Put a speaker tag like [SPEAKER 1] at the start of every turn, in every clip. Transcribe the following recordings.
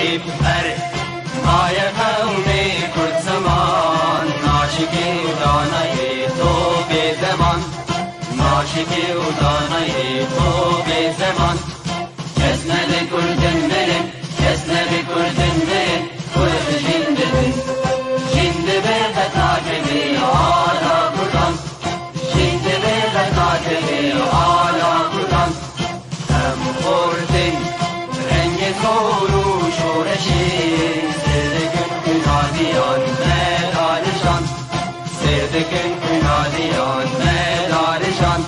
[SPEAKER 1] نایب هر مای قومی کرد زمان ناشکی و دانای تو به زمان ناشکی و دانای تو به زمان کس نده کردن بره کس نده کردن بره کرد جنده بره جنده بره تاکبی آلا کردن جنده بره تاکبی آلا کردن هم خوردن رنگ کورو شورشی سردکن کنادیان مدارشان سردکن کنادیان مدارشان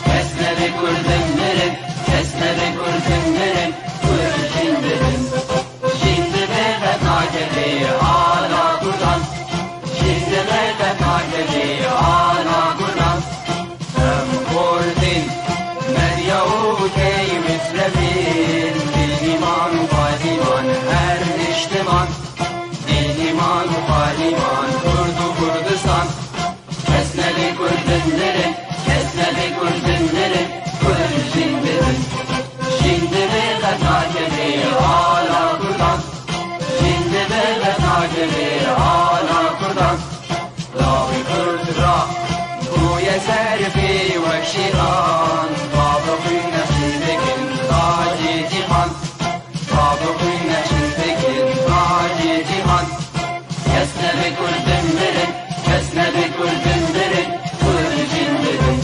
[SPEAKER 1] کس نده کردن بره کس نده کردن بره کرد جنده بره جنده بره تاکبی آلا کردن جنده بره تاکبی آلا کردن هم خوردن مریوتی مثلفین دیلیمان و قادیمان هر اجتمان دیلیمان و قادیمان کرد و کردستان کس نده کردن بره کس نده کردن بره کرد جنده بره جنده بره تاکبی آلا کردن جنده بره تاکبی آلا کردن راوی کرد را بوی سرفی و شیران بابا خوی نشین بکن تاجی جیهان بابا خوی نشین بکن تاجی جیهان کس نده کردن بره کس نده کردن بره کرد جنده بره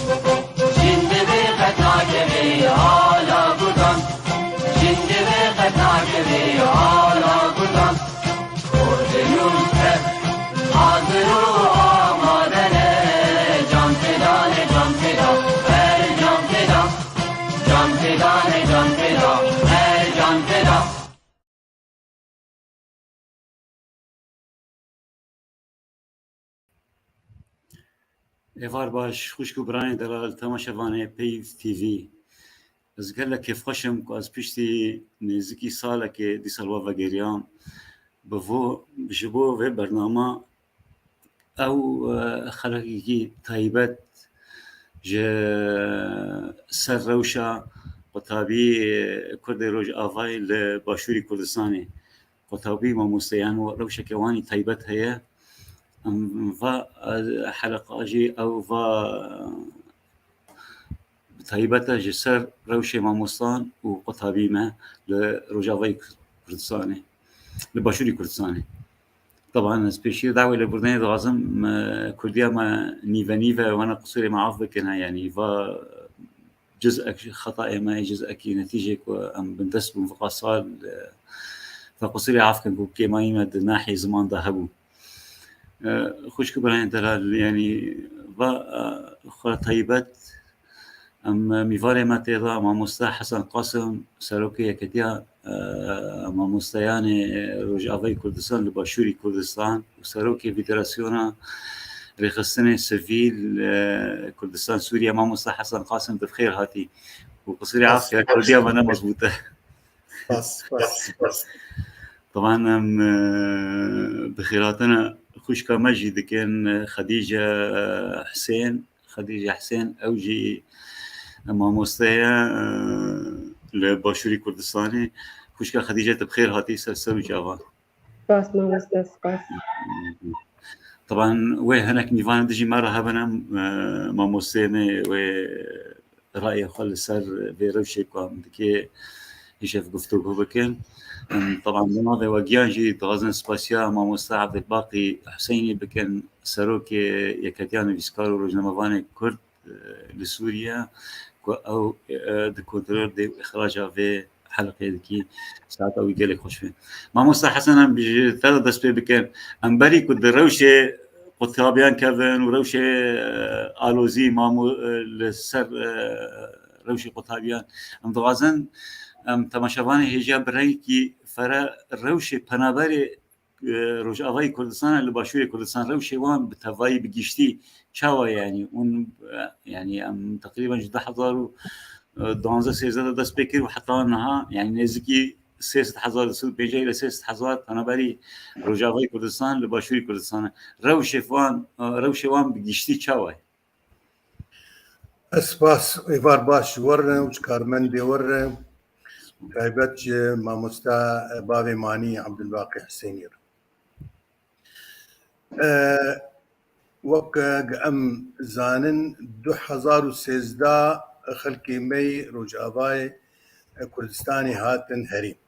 [SPEAKER 1] جنده بره تاکبی آلا کردن جنده بره تاکبی آلا کردن کردنون هر حاضر و آمادنه جان فدانه جان فدا هر جان فدا جان فدانه جان فدا هر جان فدا
[SPEAKER 2] ایوار باش خوشکو برای دلال تماشاوانه پیو تیوی از گله کیف خوشم که از پشتی نزدیکی ساله که دی سالوا و گریام بفو بجبو و برنامه او خلقی تایبت ج سر روشا قطابی کرد روج آوای لباشوری کردستانی قطابی ما مستیان و روشا کوانی تایبت هیا و حلقه جي او و تایبت ج سر روش ماموستان و قطابی ما لروجاوای کردستانی لباشوری کردستانی طبعا سبيشيل دعوة لبردان لازم كردية ما نيفا وانا قصيري معاف بكنا يعني فا جزء خطأ ما جزء كي نتيجة وام بنتسب مفقصال فقصيري عاف كان كي ما يمد ناحية زمان ذهبوا خوش كبران دلال يعني فا خطيبات ام ميفاري ما تيضا ما مستا حسن قاسم سروكي كتيا ما مستياني روجاوي كردستان لباشوري كردستان وسروكي فيدراسيونا رخصتني سفيل كردستان سوريا ما مستا حسن قاسم بخير هاتي وقصيري عافية كردية وانا مضبوطة
[SPEAKER 3] بس
[SPEAKER 2] طبعا بخيراتنا خوشكا مجد كان خديجة حسين اوجي ما مستيا لباشوری کردستانی خوشکا خدیجه بخیر هاتی سر جوان
[SPEAKER 4] باس ما مستس باس
[SPEAKER 2] طبعا وي هناك نيفان دجي مرة هبنا ما مستيمي و رأي خل سر بيروشي كام دكي يشوف گفتگو بكن طبعا مناضي وجيانجي تغازن سباسيا ما مستعد الباقي حسيني بكن سروك يكتيان بيسكارو رجنمواني كرد لسوريا او د کنترل د اخراج في حلقه دكي ساعات او يجي خوش فين ما مستر حسن ام بيجي دست بكن امبري كد روشه قطابيان كفن وروشه الوزي مامو لسر روشه قطابيان ام دوازن ام تماشاواني هجا بريكي فرا روشه پنابري روجاوي كردستان لباشوري كردستان روشه وان بتوای بگشتي چاوا يعني اون يعني ام تقريبا 10013 دست بكر وحتى انها يعني نزكي 3000 سود بيجي الى 3000 انا بري روجاوي كردستان لباشوري كردستان روشه وان بگشتي چاوا
[SPEAKER 3] اسباس ايفار باش ورنا وش كارمندي ورنا تایبەت مامۆستا باوێ مانی عەبدولباقی حسێنی وەک ئەم زانن 2013 خەڵکی مەی ڕۆژئاوای کوردستانی هاتن هەرێم.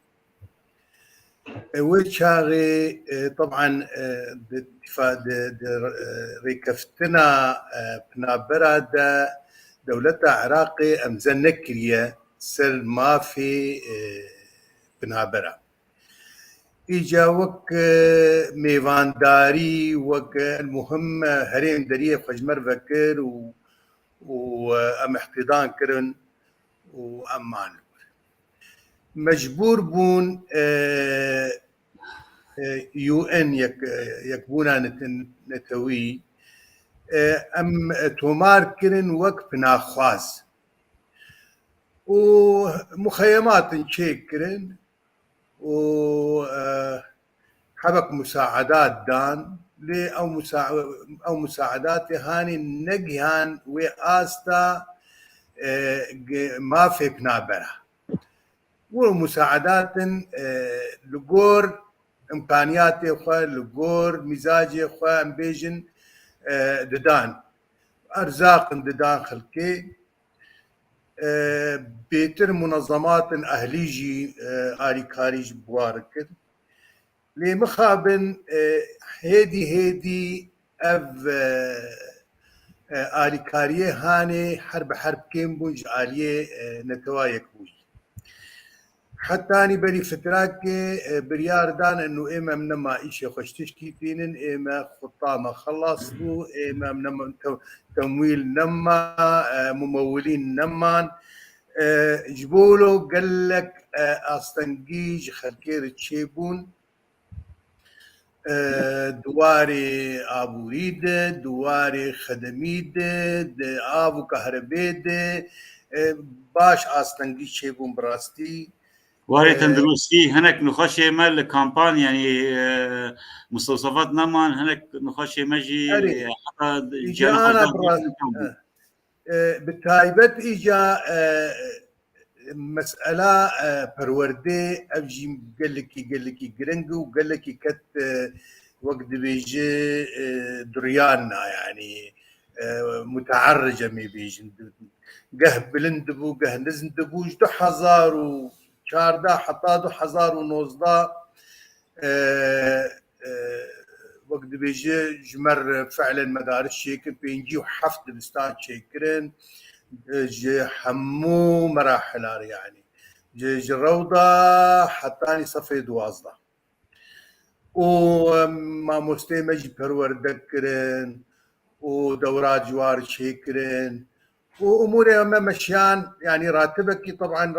[SPEAKER 3] وی چاغێ طبعا ڕێکەفتنا پنابەرا دەولەتە عێراقێ ئەمزە نەکریە سەر مافێ پنابەرە. ئیجا وەک میێوانداری وەک المهم هەرێم دەریێ خوەژمەر vekir و ئەم احتیدان کردن و ئەممان مەجبور بوون UN یەکبوونا نەتەوی ئەم تۆمار کردن وەک پناخواز و مخەیەماتن چێکردن و حەبەک مساعدات دان لێ ئەو مساعداتی هانی نەگیان وێ ئاستا مافێ پنابەرە و مساعداتن li gor imkaniyatê xwe li gor mîzacê xwe em bêjin didan erzaqin didan xelkê bêtir munezematên ehlî jî alîkarî ji war kir lê mixabin hêdî ev alîkariyê hanê her bi her kêm bûn ji aliyê netewa yekbûyî. حتانی بەری فتراکێ بریاردان ئەنو ئێمە نەما ئیشێ خۆشتشکی تینن ئێمە خوتامە خەڵاس بوو ئێمە تەمویل نەما ممەولین نەمان ji بۆ gelek ئاستەنگی ji xelkê re çêbûn duwarê aborî de duwarê xedemî de av û qehrebê de baş ئاستەنگی çêbûn bi rastî
[SPEAKER 2] واري تندروستي هناك نخشي مال كامبان يعني مستوصفات نمان هناك نخشي مجي حتى
[SPEAKER 3] جانا بالتايبت اجا مسألة پروردي افجي قال لك جرنجو وقال لك كت وقت بيجي دريانا يعني متعرجة مي بيجي قه بلندبو قه نزندبو جدو حزار و 14 حتى 2019 وقت بيجي جمر فعلا مدارس شيكل بينجي وحفظ دبستان شيكرن جي حمو مراحل يعني جي روضة حتاني صفي دوازدة وما مستيمج پروردكرن ودورات جوار شيكرن واموري مشيان يعني راتبك طبعا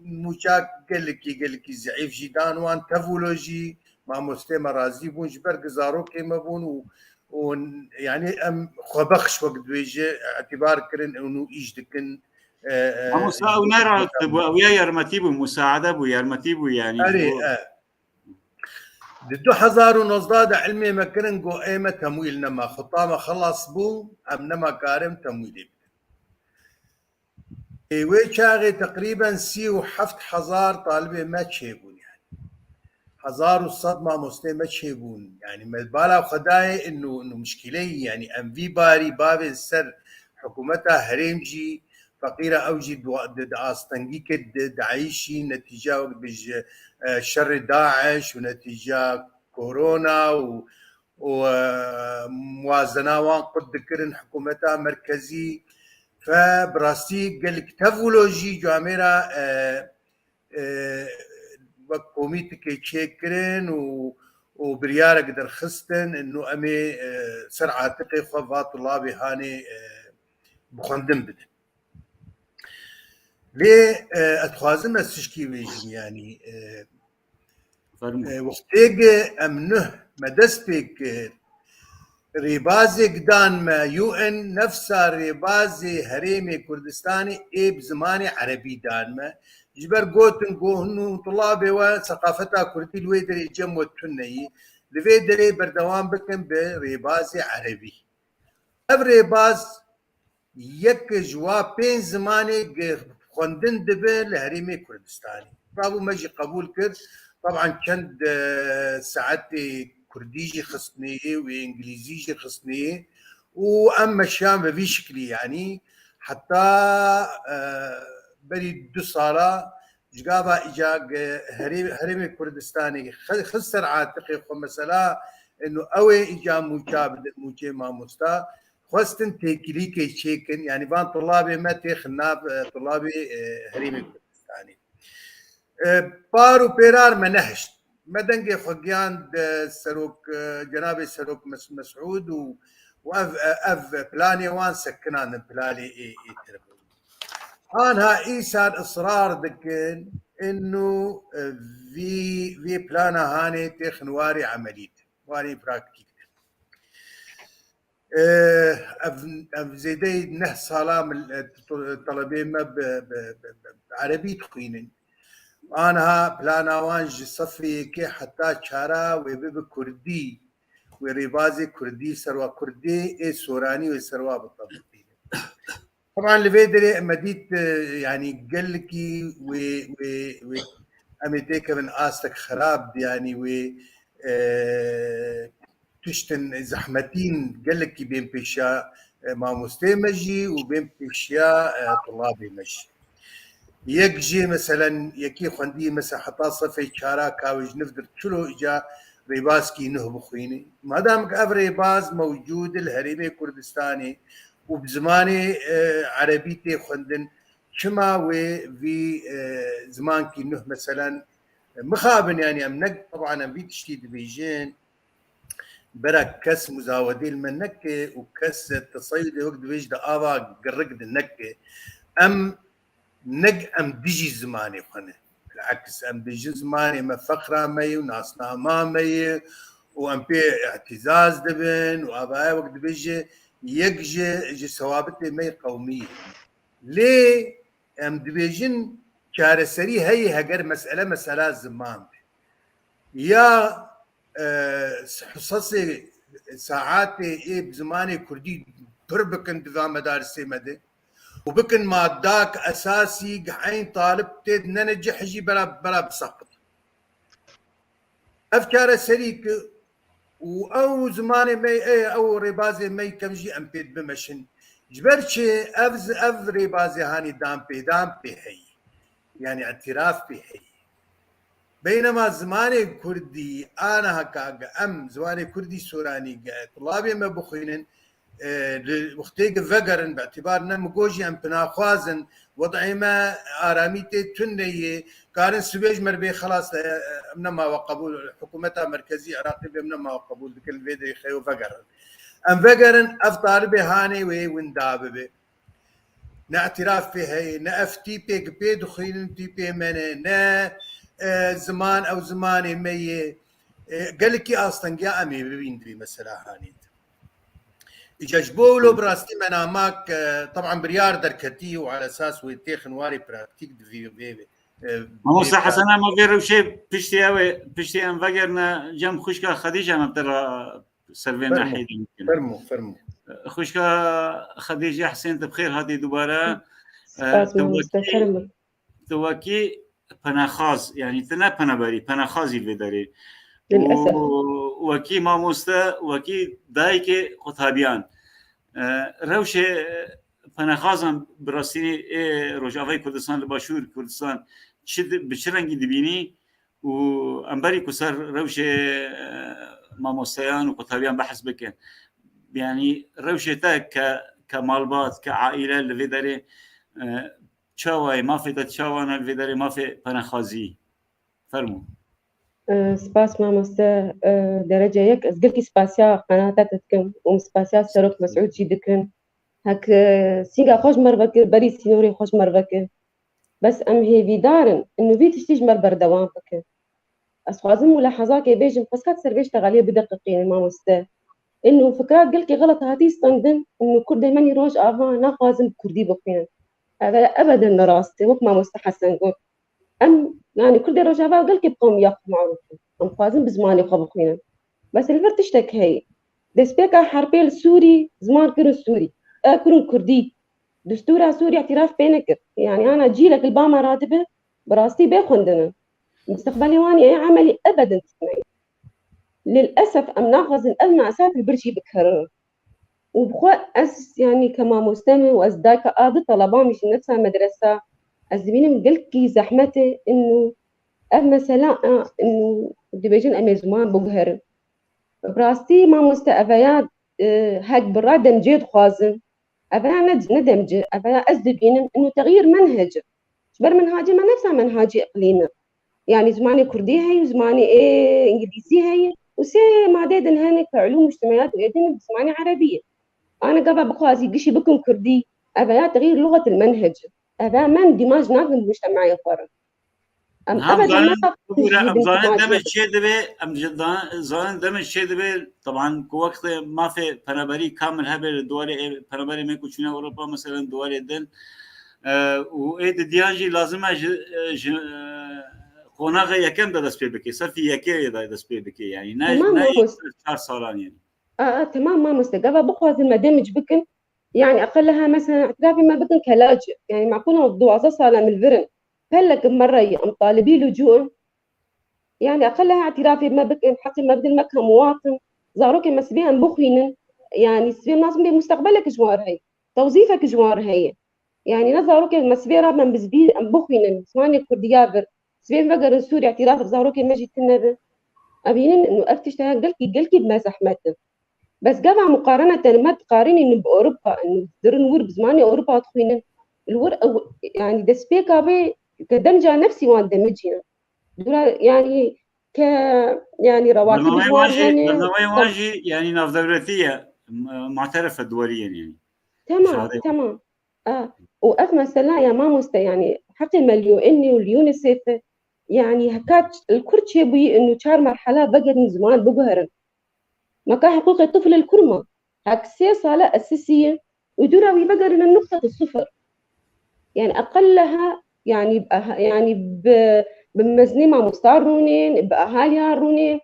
[SPEAKER 3] موشاك قال لك زعيف جدان وان تفولوجي مع مستمع رازي بون جبر قزارو كيما بون ويعني خبخش وقت بيجي اعتبار كرن انه يجدكن
[SPEAKER 2] او نرى ويا يرمتيبو مساعده بو يرمتيبو يعني
[SPEAKER 3] دو 2019 علمي مكرن قو ايمه تمويل نما خطامه خلص بو ام نما كارم تمويل وی چاغی تقریبا 37,000 طالبه ما چێبوون يعني 1100 مامۆستای ما چێبوون يعني بالا خدای انه مشكلەی يعني ام في باری باوێ سەر حکوومەتە هەرێمجی فقیرە ئەوجی ئاستەنگی کرد داعیشی نەتیجە وەک بژ شەڕی داعش و نەتیجە کۆرۆنا و موازناوان قوت دکردن حکوومەتە مرکزی فبراستي قال لك تفولوجي جاميرا وكوميتي تشيكرين وبريارة قدر خستن انه امي سرعة تقي خفات الله بهاني بخندم بدن ليه اتخوازم استشكي بيجن يعني وقتيق امنه مدسبك ريبازي قدان ما UN نفسها ريبازي هريمي كردستاني بزماني عربي دان ما جبر قوتن قوهنو طلابي وثقافتها كردي الويدري جمو التنيي الويدري بردوان بكن بريبازي عربي اف ريباز يك جوا بين زماني خوندن دبه لهريمي كردستاني طابو مجي قبول كر طبعا كند ساعتي كرديجي خصنيه وانجليزيجي خصنيه واما الشام بفي شكلي يعني حتى بري 2 صاله جابا اجا هرمي كردستاني خسر عاتقي خو مثلا انه اوي اجا موجه ما مستا خواستن تكليكي تشيكن يعني بان طلابي ما تخناب طلابي هرمي كردستاني بارو بيرار منهشت مدنجي خقيان سروك جنابي سروك مسعود واف بلاني وان سكنان بلالي اي تربو انها ايسان اصرار دكن انه في بلانا هاني تخنواري عمليت واري براكتيك اف زيدي نه سلام الطلبين ما بعربي تخينين أنا بلانا وانج صفي كي حتى شارع وبيب كردي وريبازي كردي سروا كردي إيه سوراني وسروا بالطبيعي طبعا لفيدري مديت يعني قال لك و أميتيك من آستك خراب يعني و تشتن زحمتين قال لك بين بيشا ما مستمجي وبين بيشا طلابي مجي يكجي مثلا يكي خندي مثلا حتى صفي شارع كاوج نفدر شلو اجا ريباسكي نهب خويني ما دام اف ريباز موجود الهريمي كردستاني وبزماني عربيتي خندن شما وفي زمان كي نه مثلا مخابن يعني امنك طبعا ام بيت شتيد بيجين برك كس مزاودي المنكه وكس تصيد وقت بيجد ابا قرقد النكه ام نج ام ديجي زماني خنه بالعكس ام ديجي زماني ما فقره مي وناسنا ما مي وام بي اعتزاز دبن واباي وقت بيجي يجي ثوابت مي قوميه ليه ام دبيجن كارسري هي هجر مساله زمان يا حصصي ساعات ايه بزماني كردي بربكن بذا مدارسي مدى وبكن ماداك اساسي قحين طالب تيد ننجح يجي بلا بسقط افكار سريك او زماني مي ايه او ريبازي مي كمجي ام بيد بمشن جبرتشي اف ريبازي هاني دام بي هي يعني اعتراف بي هي بينما زماني كردي انا هكا ام زماني كردي سوراني طلابي ما بخينن وقتيك فقرن باعتبارنا مقوجي ام بناخوازن وضعي ما اراميتي تنية كارن سبيج مربي خلاص امنما وقبول حكومتها مركزية عراقي بامنما وقبول ذكر الفيدري خيو فقرن ام فقرن افطالبي هاني وي ونداببي ناعتراف في هي نافتي بيك بيد خيلن تي بي من نا زمان او زماني مي قال لك اصلا يا امي ببيندري مثلا هاني يجبولو براستي منامك طبعا بريار دركتي وعلى اساس ويتيخن واري براكتيك في
[SPEAKER 2] موسى حسنا ما غير شيء بشتي ان فقرنا جم خشكا خديجه ما ترى سلفينا حيد
[SPEAKER 3] فرمو
[SPEAKER 2] خشكا خديجه حسين بخير هذه دوباره توكي پناخاز يعني تنا پنابري پناخازي بدري
[SPEAKER 4] للاسف
[SPEAKER 2] وكي ما مستا وكي دايك قطابيان روشه پناخازم براستيني روجاوي كردستان لباشور كردستان بشرنگي دبيني وامبري كسر روشه ما مستيان وقطابيان بحث بك يعني روشه تا كمالبات كعائله اللي بدري چاوای ما في تشاوانا الفيدري ما في پناخازي فرمو
[SPEAKER 4] سپاس مامۆستا دەرەجە یەک ئەس گرتی سپاسیا قەناتە دەکەم و سپاسیا سەرۆک مەسعود جی دکن هەک سینگا خۆش مەرڤەکرد بەری سینۆری خۆش مەرڤەکرد بەس ئەم هێویدارن إنه في تشتیش مەر بەردەوام بکەن ئەسخوازم ملاحظاکێ بێژم پس کات سەربێشتە غەلێ بدققین مامۆستا إنه فكرات قلكي غلط هاتي ستندن إنه كردي مني روج آها ناخوازم كردي بخين هذا أبدا راستي وك ما مستحسن قول أم يعني كردي روج آها قلكي بقوم ياخذ معروفين أم خوازم بزماني خبخين بس الفرق تشتك هي دسبيكا حربي السوري زمان كرو السوري كرو الكردي دستورة سوري اعتراف بينك يعني أنا جيلك الباما راتبة براستي بيخندنا مستقبلي واني أي عملي أبدا تسمعي للأسف أم ناخذ الأزمة أساس البرشي بكرر وبخوا أس يعني كما مستمع وأزداك آذي طلبان مش نفسها مدرسة أزمين مقلكي زحمته إنه مثلا إنه دبيجن أميزمان بقهر براستي ما مستأفيات هاك برادة مجيد خازن أفيا ندمج أفيا أزدبين إنه تغيير منهج شبر منهاجي ما نفسها منهاجي إقليمي يعني زماني كردي هي وزماني إيه إنجليزي هي وسي ما ديدن هني كعلوم اجتماعيات ويدن بزماني عربية أنا قبل بخوازي قشي بكم كردي أفيا تغيير لغة المنهج أفيا من اندماج ناقم المجتمع يقارن أم
[SPEAKER 2] هم
[SPEAKER 4] أبدا ما
[SPEAKER 2] زانن
[SPEAKER 4] تجي
[SPEAKER 2] هم زانن
[SPEAKER 4] باندماج
[SPEAKER 2] دمج شيء دبي أم جدا زانن دمج شيء دبي طبعا كوقت ما في بنابري كامل هبل دوالي بنابري ما يكون شنو أوروبا مثلا دوالي دل وإيه ديانجي لازم قناغ يكم ده دست بكي صفي يكي ده دست بكي يعني
[SPEAKER 4] تمام
[SPEAKER 2] نا
[SPEAKER 4] ما مست
[SPEAKER 2] 4 سالان يعني
[SPEAKER 4] تمام ما مستقبل بخوازي ما دمج بكم يعني أقلها مثلا اعترافي ما بكن كلاجئ يعني معقولة الضوازة صالة من الفرن هلك مرة أم طالبي لجوء يعني أقلها اعترافي ما بكن حقي ما بدل مكة مواطن زاروك مسبيها بخينن يعني سبي ناس مستقبلك جوار هي توظيفك جوار هي يعني نزاروك مسبي راب من بزبي بخينن سواني كرديابر سبي بقر سوري اعتراف زاروك مجي تنبه أبينن إنه أفتشتها قلكي بما زحمته بس قبع مقارنة ما تقارني بأوروبا إنه درن ور بزماني أوروبا تخوينن الور يعني دسبيكا بي كدمجة نفسي وان دمجنا يعني ك يعني رواتب جوار هني
[SPEAKER 2] برنامج يعني ناف دولتية معترفة دوليا يعني
[SPEAKER 4] تمام
[SPEAKER 2] شهادة
[SPEAKER 4] تمام وأف مثلا يا ما يعني حق المليو إني واليونيسيف يعني هكات الكرد شيء إنه شار مرحلة بقت من زمان بقهرن ما كان حقوق الطفل الكرمة عكسية صالة أساسية ودوراوي بقر من النقطة الصفر يعني أقلها يعني يعني بمزني مع مستعار رونين بأهالي رونين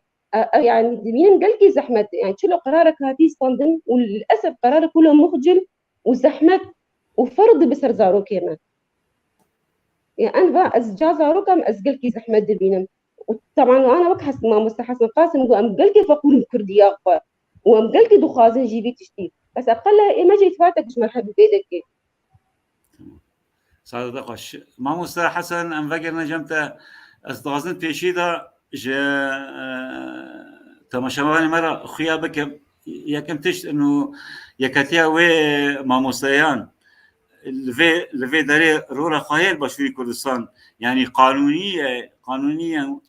[SPEAKER 4] يعني دمين قلقي زحمة يعني شلو قرارك هاتي صندن وللأسف قرارك كله مخجل وزحمة وفرض بسر زارو كمان يعني أنا بقى أزجا زارو كم أزقلكي زحمة دبينم وطبعا أنا وقت حسن ما مستحسن قاسم وأم قلقي فقول كردية أخبار وأم قلقي دخازن جيبي تشتي بس أقلها إيه ما جيت فاتك مش مرحبا بيدك
[SPEAKER 2] سعادة دقش ما مستر حسن أم فكر نجمت أصدقائنا تيشيدا ج تماشاواني مرة خيا بك يكم تشت إنه يكتيا و ما مستيان لفي داري رورا خيال بشوي كردستان يعني قانونيا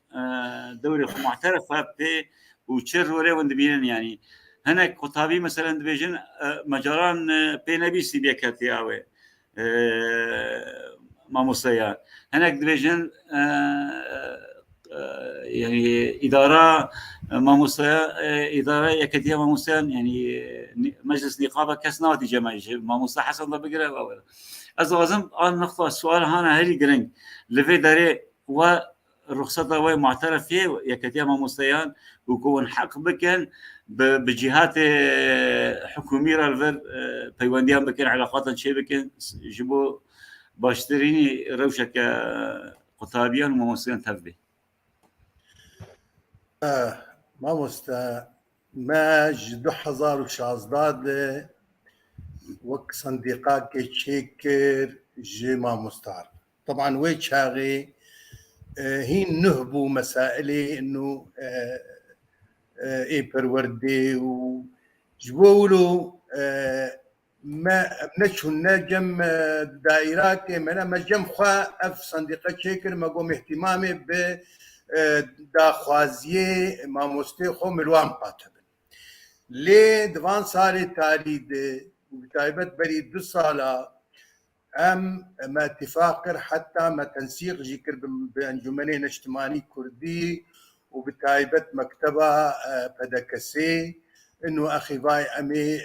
[SPEAKER 2] دوري معترف به وشر ولا وند بينن يعني هناك خطابي مثلا دبيجن مجاران بينبيسي بيكتيا ماموسيان هناك دبيجن يعني إدارة ماموسيا إدارة يكتيا ماموسيان يعني مجلس نقابة كسنواتي جماعي ماموسا حسن ضبقرة أولا أزوازم آن نقطة السؤال هنا هلي جرينج لفي داري والرخصة وي معترف فيه يكتيا ماموسيان وكون حق بكن بجهات حكومية الفر بيوانديان بكن علاقات شيء بكن جبو باشتريني روشك قطابيان وماموسيان تفبي
[SPEAKER 3] ما مستا ما جدو حزار وشازداد وك صنديقات كيتشيكر جي ما مستعر طبعا وي شاغي هي نهبوا مسائلي انه ايه بروردي وجبولو ما بنشو النجم دائرات منا مجم خوا اف صنديقة شيكر ما قوم اهتمامي ب داخوازیه مامۆستێ خۆ مروان قاتبن لێ دوان ساڵی تاریدێ تایبەت بەری 2 ساڵە ئەم ما اتفاق کرد حتا ما تەنسیقژی کرد بەنجومەنێ نیشتیمانی کوردی و بتایبەت مەکتەبە پەدەکەسێ إنه أخي باي أمي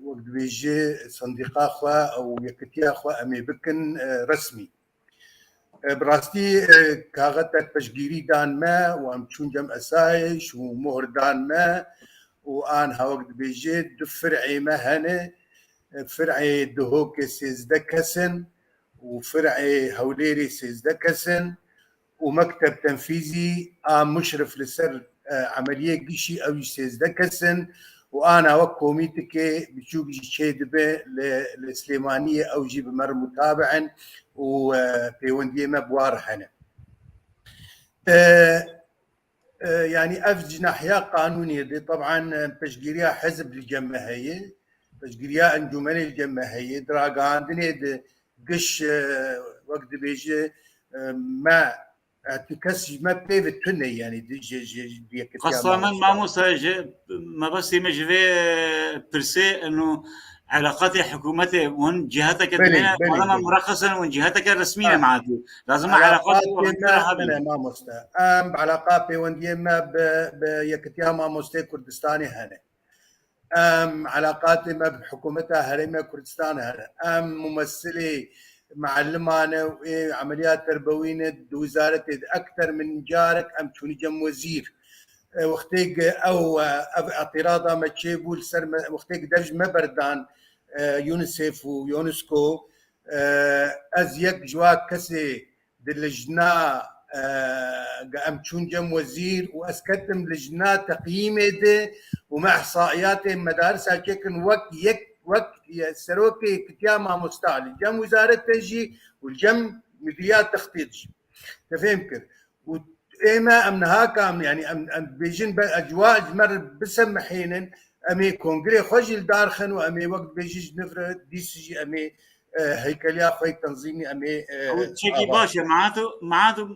[SPEAKER 3] وقت بيجي صنديقة أخوة أو يكتيا أخوة أمي بكن رسمي براستي كاغتك بشجيري دان ما وام تشون جم أسايش ومهر دان ما وآن هاوقت بيجي فرعي ما هني فرعي دهوك سيزدكسن وفرعي هوليري سيزدكسن ومكتب تنفيذي مشرف لسر عملية قشي أو سيزدكسن وأنا وكوميتك بشوف شيء دبي لسليمانية أو جيب مر متابعا وبيوندي مبوار هنا يعني أفج ناحية قانونية دي طبعا تشجيريا حزب الجماهية تشجيريا أنجمن الجماهية دراغان دني قش وقت بيجي ما اعتكاس ما بيفت تني يعني دي
[SPEAKER 2] خاصة من ماموسة ما بس يمجفي برسي إنه علاقات حكومته وان جهتك الدنيا طالما مرخصا وان جهتك الرسمية معته لازم علاقات
[SPEAKER 3] ما مستا علاقات بيوندي ما بيكتيا ما مستا كردستاني هنا علاقات ما بحكومتها هرمي كردستان هنا ممثلي معلمانه وعمليات تربوية وزارة أكثر من جارك توني جم وزير وقتيق أو اعتراضا ما تشيبول سر وقتيق درج ما بردان يونسيف ويونسكو أزيك جواك كسي دلجنا تون جم وزير وأسكتم لجنا تقييمه ده ومع إحصائيات مدارس هالكيكن وقت السروكي كتياما مستعلي جم وزارة تجي والجم مديريات تخطيط تفهمكر وإما أمن هاكا يعني أم بيجين أجواء جمر بسم حين أمي كونغري خوجي الدارخن وأمي وقت بيجي نفرد دي سي أمي هيكليا خوي تنظيمي أمي
[SPEAKER 2] تشكي باشا معاته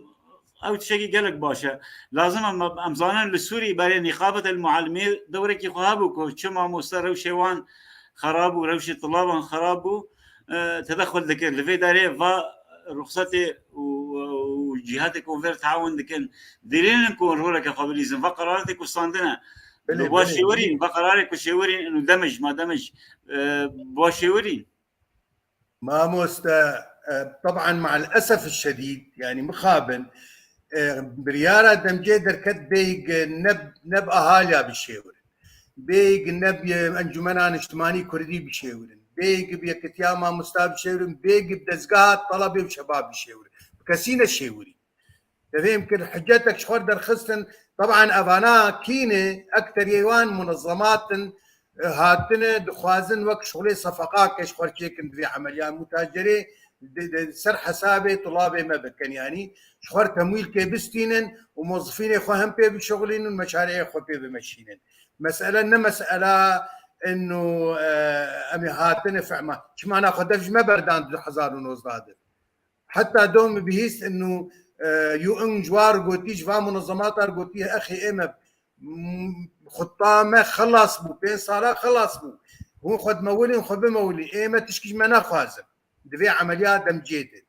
[SPEAKER 2] أو تشكي قالك باشا لازم أمزانا للسوري بري نقابة المعلمين دورك يخابوك شما مستر وشيوان خرابو روشي طلابا خرابو تدخل ذكر لفي داري فا رخصتي وجهاتك وفير تعاون ذكر ديرين نكون رولك قابليزم فقراراتك وصاندنا بواشيورين فقرارك وشيورين انه دمج ما دمج بواشيورين
[SPEAKER 3] ما طبعا مع الاسف الشديد يعني مخابن بريارة دمجي دركت بيق نب اهاليا بالشيور بيق نب انجمنان اجتماعي كردي بشيورن بيق بيكتياما مستاب شيورن بيق بدزقات طلبي وشباب بشيورن كسينا الشيوري تفهم كل حجتك شخور درخصتن طبعا افانا كينه اكثر يوان منظمات هاتنا دخوازن وقت شغلي صفقات كشخور شيكن في عمليات متاجري سر حسابي طلابي ما بكن يعني شخور تمويل كيبستينن وموظفين اخوهم بي بشغلين والمشاريع اخو بي بمشينن مساله مساله انه امي هاتنا فعما شما ناخذ دفج ما بردان حزار ونوزداد حتى دوم بهيس انه يو ان جوار قوتي جوا منظمات قوتي اخي اما خطامه خلص بو بين صار خلص بو هو خد مولي خد بمولي اما تشكيج ما ناخذ دفي عمليات دمجيته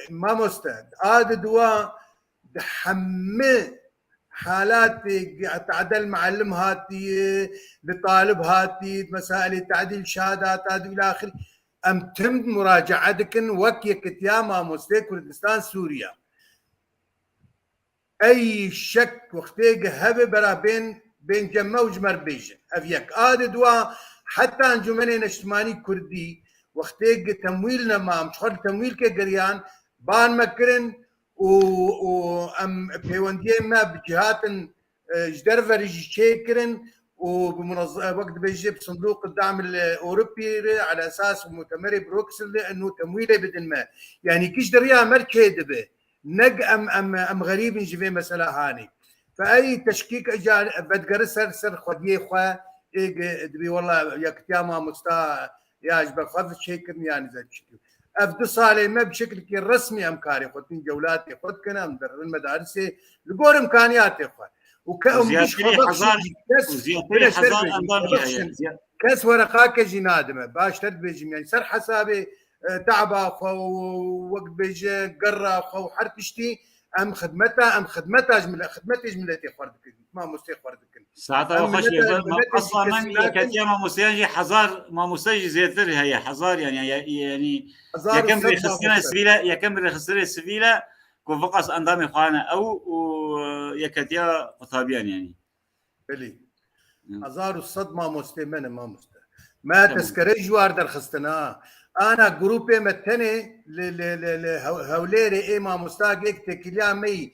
[SPEAKER 3] ما مستعد هذا دواء دحمه حالات تعدل معلم هاتي لطالب هاتي مسائل تعديل شهادات هذه الى اخره ام تم مراجعتكن وكي كتياما مستي كردستان سوريا اي شك وقتيق هبه برا بين جمه وجمر بيجن افيك هذا دواء حتى انجمنين اجتماعي كردي وقتيق تمويلنا ما مشخل تمويل كجريان بان مكرن و ام بيوندين ما بجهات جدرفر شيكرن وبمنظمه وقت بيجي بصندوق الدعم الاوروبي على اساس مؤتمر بروكسل انه تمويله بدل ما يعني كيش دريا مركز نق ام غريب نجي مساله هاني فاي تشكيك اجى بدقر سر خديه خوا دبي والله يا كتياما مستا يا جبر خذ شيكر يعني زي شكل افد صالح ما بشكل رسمي امكاري خدين جولاتي خد كنا مدرب المدارس لقور امكانياتي خوا كاس ورقاك جنادمه باش تدبج يعني سر حسابي تعبا وقت بيجي قرا خو حرتشتي ام خدمتها جملتي خردك ما مستي خردك
[SPEAKER 2] ساعتها وخش اصلا من كتيما مسيجي حزار ما مسيجي زيتر هي حزار يعني يكمل خسرنا السبيله يكمل خسرنا السبيله كوفقس اندامي خانه او يكتيا قطابيان يعني
[SPEAKER 3] بلي هزار الصدمه مستمنه ما تذكري جوار در خستنا انا جروبي متني هوليري اي ما مستاقك تكلامي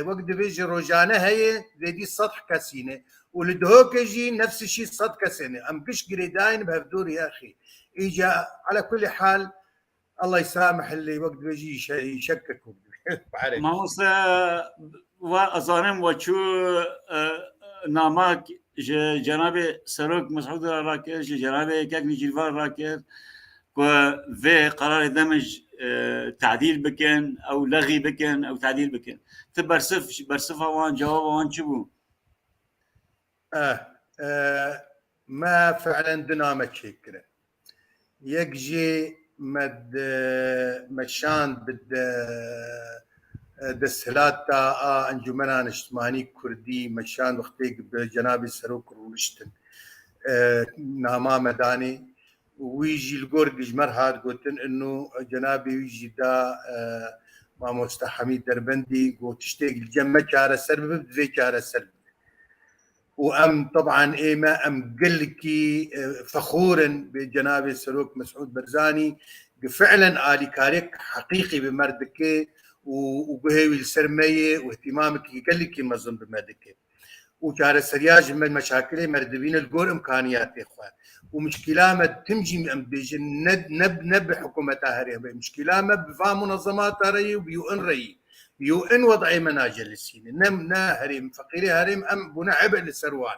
[SPEAKER 3] وقت بيجي روجانه هي دي سطح كاسينه ولدهوك يجي نفس الشيء سطح كاسينه ام كش قريداين بهفدور يا اخي يجي على كل حال الله يسامح اللي وقت بيجي يشكك
[SPEAKER 2] ماموستا وأظانم وشو نامك جناب سروك مسعود راكر جناب كاكني جلفار راكر وفي قرار دمج تعديل بكن او لغي بكن او تعديل بكن برصفها وان جواب وان شبو
[SPEAKER 3] ما فعلا دنامك شكرا يجي مد مشان بد دسهلاتا انجمنا نجتماني كردي مشان وقتيك بجناب سروك رولشتن ناما مداني ويجي الجورج جمرهاد قلتن انه جنابي ويجي دا ماموستا حميد دربندي قلت تشتاق الجمة كارا سرب بذي كارا سرب وام طبعا ايما ام قلكي فخورا بجنابي سروك مسعود برزاني فعلا آلي كاريك حقيقي بمردكي وبهوي السرمية واهتمامك يقلكي مظلم بمردكي وكارا سرياج من مشاكله مردبين الجور امكانيات اخوان ومشكلة ما تمجي بيجي نب حكومتها هري مشكلة ما بفا منظمات ري وبيو ان ري بيو ان وضعي مناجل السين نم هريم فقيري هريم ام بنا عبء للسروان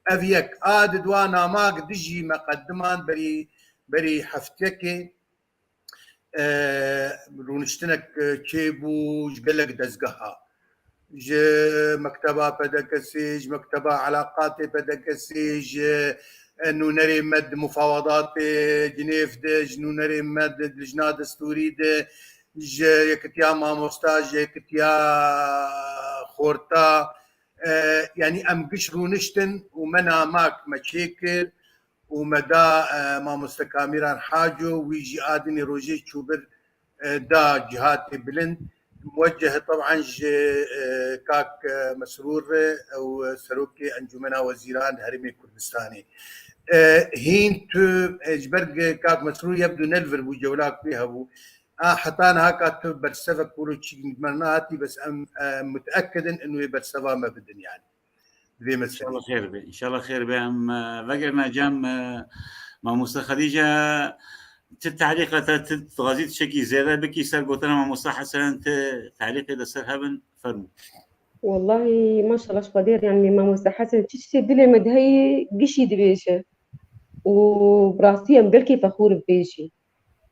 [SPEAKER 3] افيك دوانا ماك دجي مقدمان بري حفتك رونشتنك كيبو جبلك دزقها مكتبة بدكسيج مكتبة علاقات بدكسيج انه نري مد مفاوضات جنيف دج انه نري مد لجنة دستوري يكتيا ماموستاج يكتيا خورتا يعني ام قشرو نشتن ومنا ماك مشاكل ومدى ماموستا كاميران حاجو ويجي ادني روجي تشوبر دا جهات بلند موجه طبعا كاك مسرور او سروكي انجمنا وزيران هرمي كردستاني هين تو اجبرق كاك مسرور يبدو نلفر بو جولاك فيها بو حتى انا هكا برسفك كورو شي مرناتي بس ام متاكد انه برسفا ما بدن يعني
[SPEAKER 2] ان شاء الله خير بي ان شاء الله خير بي ام فقرنا جام مع موسى خديجه تعليق تغازيت شكي زيادة بكي سر قلتنا مع موسى حسن تعليق إذا سر هبن فرمو
[SPEAKER 4] والله ما شاء الله قدير يعني ما موسى حسن تشتي دلي مدهي قشي دبيشه وبراسي مبلكي فخور بيشي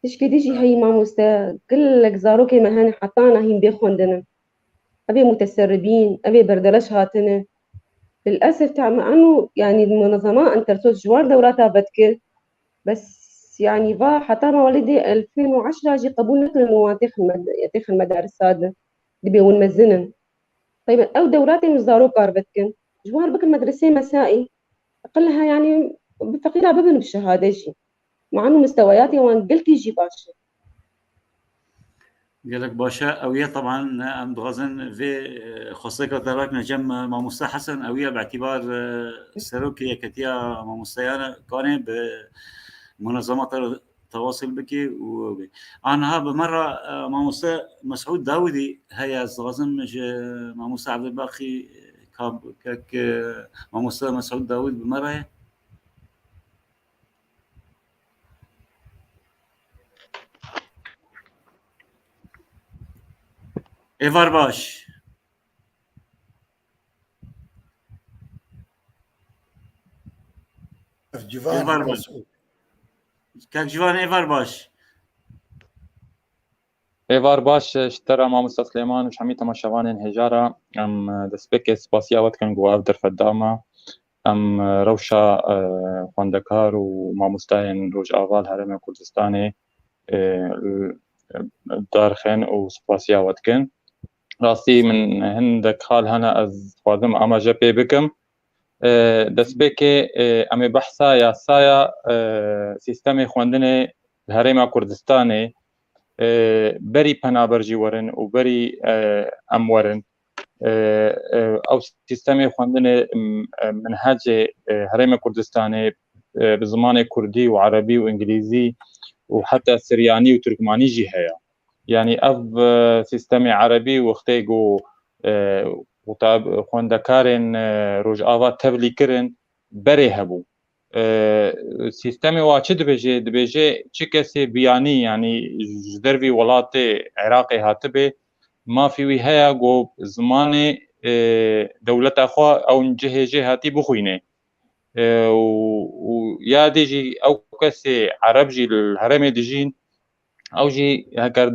[SPEAKER 4] تشكي ديجي هي ما موسى كل لك زاروكي مهاني حطانا هين بيخوندنا أبي متسربين أبي بردلش هاتنا للأسف تعمل عنه يعني المنظمات أن ترسوس جوار دوراتها بدكر بس يعني با حتى مواليدي 2010 جي قبول نقل المواتيخ المدارس هذا دبي ونمزنن طيب أو دوراتي مش زارو كاربتكن جوار بك المدرسة مسائي أقلها يعني بفقيرة ببن بالشهادة شي مع أنه مستوياتي وان قلت يجي باشا
[SPEAKER 2] قالك باشا أويا طبعا أم دغزن في خصيك تراك نجم مع موسى حسن أويا باعتبار سروكي كتيا مع موسى كان بمنظمات تواصل بكي أنا بمرة مع موسى مسعود داودي هيا دغزن مع موسى عبد الباقي كاك مع موسى مسعود داود بمرة إيفار باش
[SPEAKER 3] جيفان مسعود
[SPEAKER 2] كاك جيفان إيفار باش
[SPEAKER 5] إيفار باش اشترى مع موسى سليمان وش عميتا ما شوان انهجارة ام دسبيك سباسيا واتكن قوة أفدر فدامة ام روشا خواندكار ومع مستاين روج آغال هرم كردستاني دارخن وسباسيا واتكن راسي من هندك خال هنا از خوادم اما جبي بكم دسبيكي امي بحثا يا سايا سيستمي خواندني الهرم كردستاني بري پنابرجي ورن وبري ام ورن او سيستمي خواندني منهج هرم كردستاني بزمان كردي وعربي وانجليزي وحتى سرياني وتركماني جي هيا يعني اف سيستمي عربي وختيجو وطاب خوندكارن روج آوا تبلي كرن بري هبو سيستمي واچ دبيجي چكسي بياني يعني جدربي ولاتي عراقي هاتبه ما في وي هيا جو زماني دولة أخوة أو نجه جهاتي بخوينه ويا ديجي أو كسي عرب جي الهرم ديجين أو جي هكر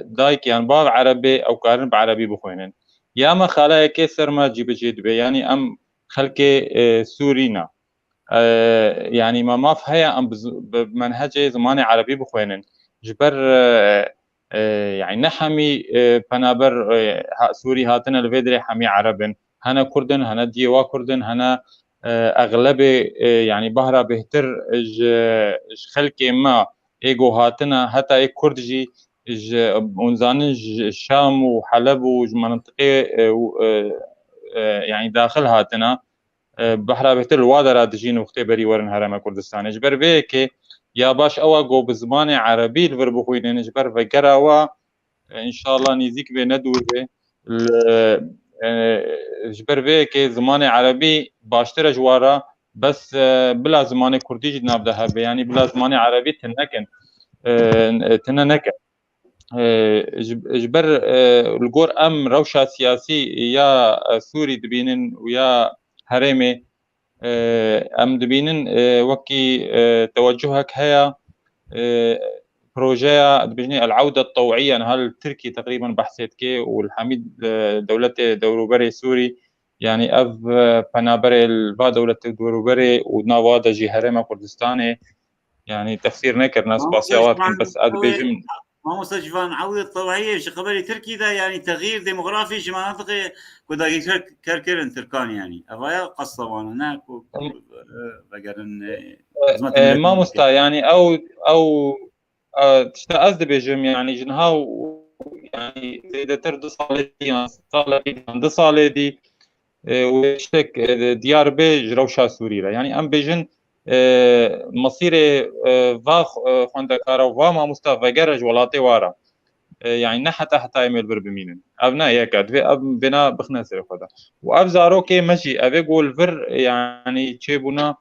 [SPEAKER 5] دايك يعني باب عربي أو كارن بعربي بخوينن يا ما خلايا كسر ما جيب جيد بي يعني أم خلك سورينا يعني ما في هيا أم بمنهج زماني عربي بخوينن جبر يعني نحمي بنابر سوري هاتنا الفيدري حمي عربن هنا كردن هنا ديوا كردن هنا اغلبي يعني بهرا بهتر خلقي ما ايجو هاتنا حتى اي كردجي ونزان الشام وحلب ومنطقه يعني داخل هاتنا بحرا بهتر الوادر دجين وختبري ورن هرم كردستان اجبر بيكي يا باش أوا جو بزمان عربي الفرب خوين نجبر فكروا إن شاء الله نيزيك بندوزه جبر بيك زمان عربي باشتر جوارا بس بلا زمان كردي جدنا بدها يعني بلا زمان عربي تنكن تنكن جبر الجور أم روشة سياسي يا سوري دبينن ويا هرمي أم دبينن وكي توجهك هيا بروجيا دبيجني العودة الطوعية هل تركي تقريبا بحثت كي والحميد دولة دوروبري سوري يعني أف بنابري البا دولة دوروبري ونوادا جي هرم كردستاني يعني تفسير نكر ناس باسيوات بس أدبيجم
[SPEAKER 2] ما مستجفان عودة طوعية في قبل تركي ده يعني تغيير ديموغرافي في مناطق كدا كركرن تركان يعني أفايا قصة وانا هناك بقرن
[SPEAKER 5] ما مستا يعني أو تشتاز دبيجم يعني جنهاو يعني إذا ترد صالة دي وشتك ديار بيج روشا سوريا يعني أم بيجن مصير فاخ خوندكارا وما مستوى جرج ولاتي وارا يعني نحت حتى يميل بربمينن ابنا يكاد في اب بنا بخناسه خدا واب زاروكي ماشي ابي قول فر يعني تشيبونا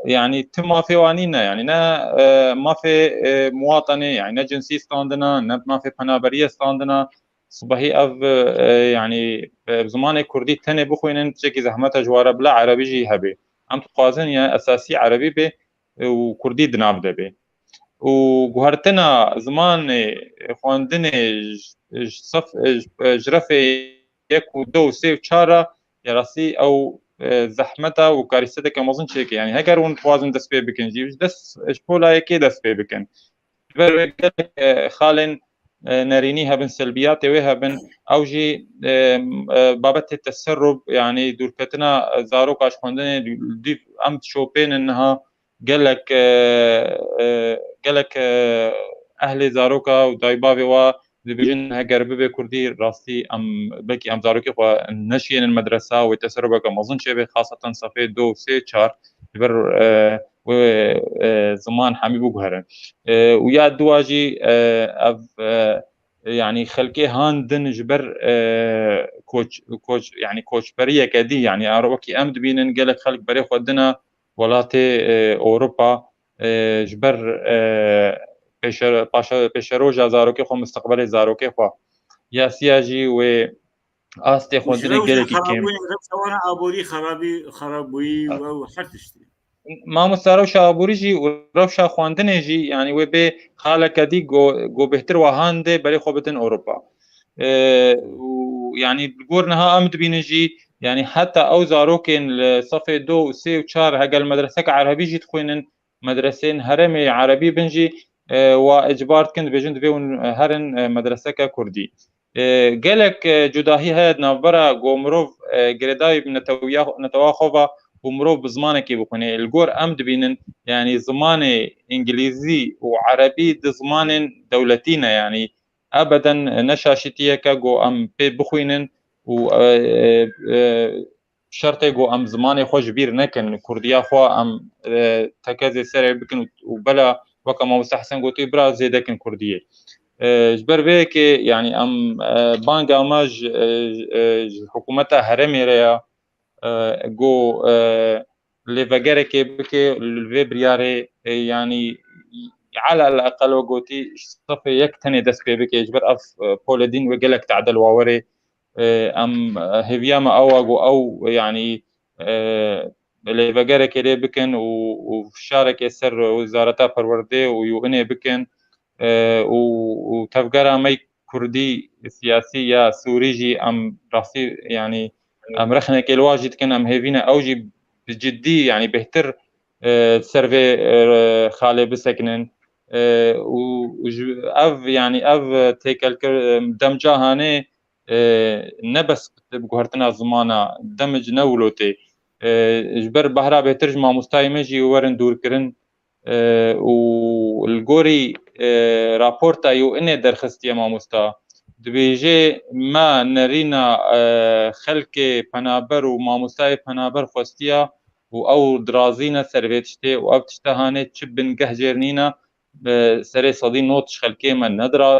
[SPEAKER 5] يعني تما في وانينا يعني ما في مواطنه يعني جنسي ستاندنا ما في بنابريه ستاندنا صباحي اف يعني بزمان كردي تنه بخوينن تشكي زحمته جواره بلا عربي جي هبي ام تقازن يعني اساسي عربي به وكردي دناب دبي وجهرتنا زمان خواندن صف جرفه يك ودو سيف چارا يراسي او زحمته وكارثته كمازن شيك يعني هكر ون توازن دس بي بكن جيب دس شبولا يكي دس بي بكن خالن ناريني هبن سلبيات وهبن او جي بابت التسرب يعني دوركتنا زاروك اش خواندن دي ام شوبين انها قالك اهل زاروكا ودايبابي و دبيجن هجر ببي كردي راستي ام بلكي ام زاروكي خو نشين المدرسه وتسربا كما اظن شبه خاصه صفي 2 3 4 بر و زمان حميد بوغهرن ويا دواجي اف يعني خلكي هاندن جبر كوتش يعني كوتش بريه كدي يعني اروكي امد بينن قالك خلك بري خدنا ولاتي اوروبا جبر بشروجا زاروكي خو مستقبل زاروكي خو يا سياجي و استي خودني قالك كيم
[SPEAKER 2] وانا ابوري خرابوي وحرتشتي
[SPEAKER 5] ما مستارو شابوريجي وروشا خواندنجي يعني وبي خالك دي جو بهتر وهانده بري خوبتن اوروبا ويعني بقولنها امد بينجي يعني حتى او زاروكين صفي 2 3 و4 هقا المدرسه عربي جي تخوينن مدرسين هرمي عربي بنجي واجبار كنت بجند بيون هرن مدرسه كردي قالك جداهي هاد نافبرا قومروف جريداي نتواخوفا ومروف بزمانك بكوني الجور امد بينن يعني زمان انجليزي وعربي د زمان دولتينا يعني ابدا نشاشتيه كاغو ام بي بخوينن و شرطي جو ام زماني خوش بير نكن كرديا خو ام تكازي سرع بكن وبلا وەکە مامۆستا حەسەن گوتی برا زێدەکن کوردیە ji ber vê yekê yani em banga me ji hikûmeta herêmê re ya got lêvegerekê bike li vê biryarê yani على الأقل وقوتي صفي يكتني دست بك يجبر أف بولدين وقلك تعدل واوري أم هفياما أو يعني اللي بقرك اللي بكن وشارك يسر وزارتها پروردي ويوغني بكن وتفقرها مي كردي سياسية سوريجي أم راسي يعني أم رخنك الواجد كن أم هفينا أوجي بجدي يعني بهتر سرفي خالي بسكنن اف يعني اف تيكل دمجا هاني نبس بقهرتنا زمانه دمج نولوتي جبر بهرا بترجمه مستايمجي ورن دور كرن والغوري رابورتا يو اني درخستي ما مستا دبيجي ما نرينا خلكي بنابر وما مستاي بنابر خوستيا او درازينا سرفيتشتي و ابتشتهانه تشبن قهجرنينا سري صدي نوتش خلكي ما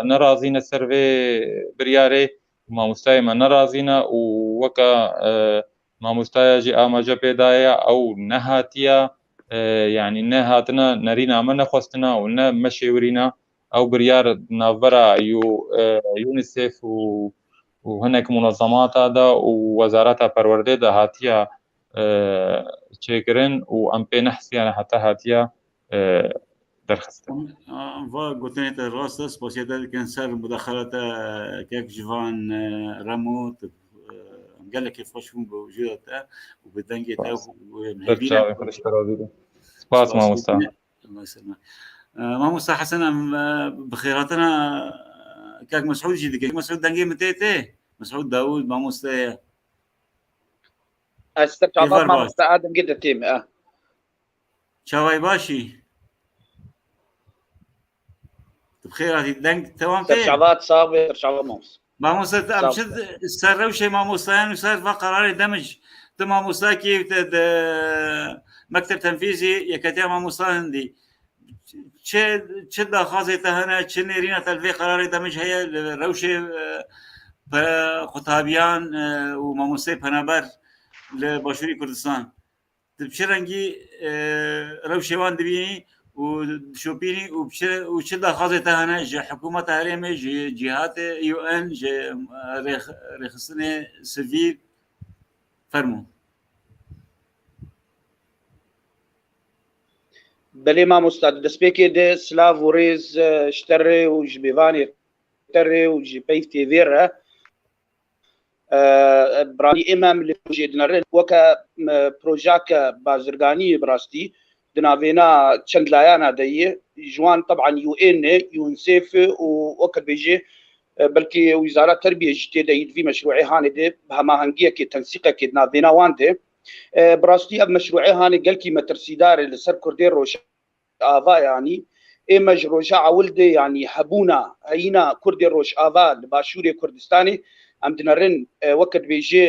[SPEAKER 5] نرازينا سرفي برياري ما مستاي ما نرازينا وكا ما مستاي جي اماجا بيدايا او نهاتيا يعني نهاتنا نرينا من خوستنا ونا مشيورينا او بريار نافرا يونيسيف وهناك منظمات هذا ووزارتها پرورده ده هاتيا چیکرن و ام پی نحسی یعنی حتی هاتیا درخستن
[SPEAKER 2] و گفتنیت راست است باشه داد کنسر مداخلات که جوان رموت قال لك كيف خوشهم بوجودته وبدنجته
[SPEAKER 5] ومهبينا سباس ما مستا
[SPEAKER 2] الله يسلمك ما مستا حسنا بخيراتنا كاك مسعود جدك مسعود دنجي متيته مسعود داود ما مستا
[SPEAKER 6] استرجعات ما مستعد جدا تيم
[SPEAKER 2] شاوي باشي بخير هذه دنج تمام
[SPEAKER 6] استرجعات صابر استرجعات موس
[SPEAKER 2] ما موسى مشد سر شيء ما موسى يعني صار قرار دمج تمام موسى كيف مكتب تنفيذي يكتب ما موسى عندي شد خاصة هنا شنيرينا تلفي قرار دمج هي روشة خطابيان وما موسى بنابر لباشوری کردستان تبشرنگی روشوان دبینی و شوپینی و چه دخواست تهانه جه حکومت هرمه جه جهات یو ان جه رخصن سفیر فرمو
[SPEAKER 6] بلي ما مستعد دسبيكي دي سلاف وريز اشتري وجبيفاني اشتري وجبيفتي فيرا براني امام اللي جدنا وكا بروجاكا بازرغاني براستي دنافينا تشندلايانا دي جوان طبعا يو ان يونسيف وكا بيجي بلكي وزاره التربيه جتي دي في مشروعي هاني دي بهما هنجيه كي تنسيقه كي دنافينا واندي براستي اب مشروعي هاني قالكي مترسيدار لسر كردير روش افا يعني اما جروجا ولدي يعني حبونا هينا كردير روش افا لباشوري كردستاني ام دنرن وقت بيجي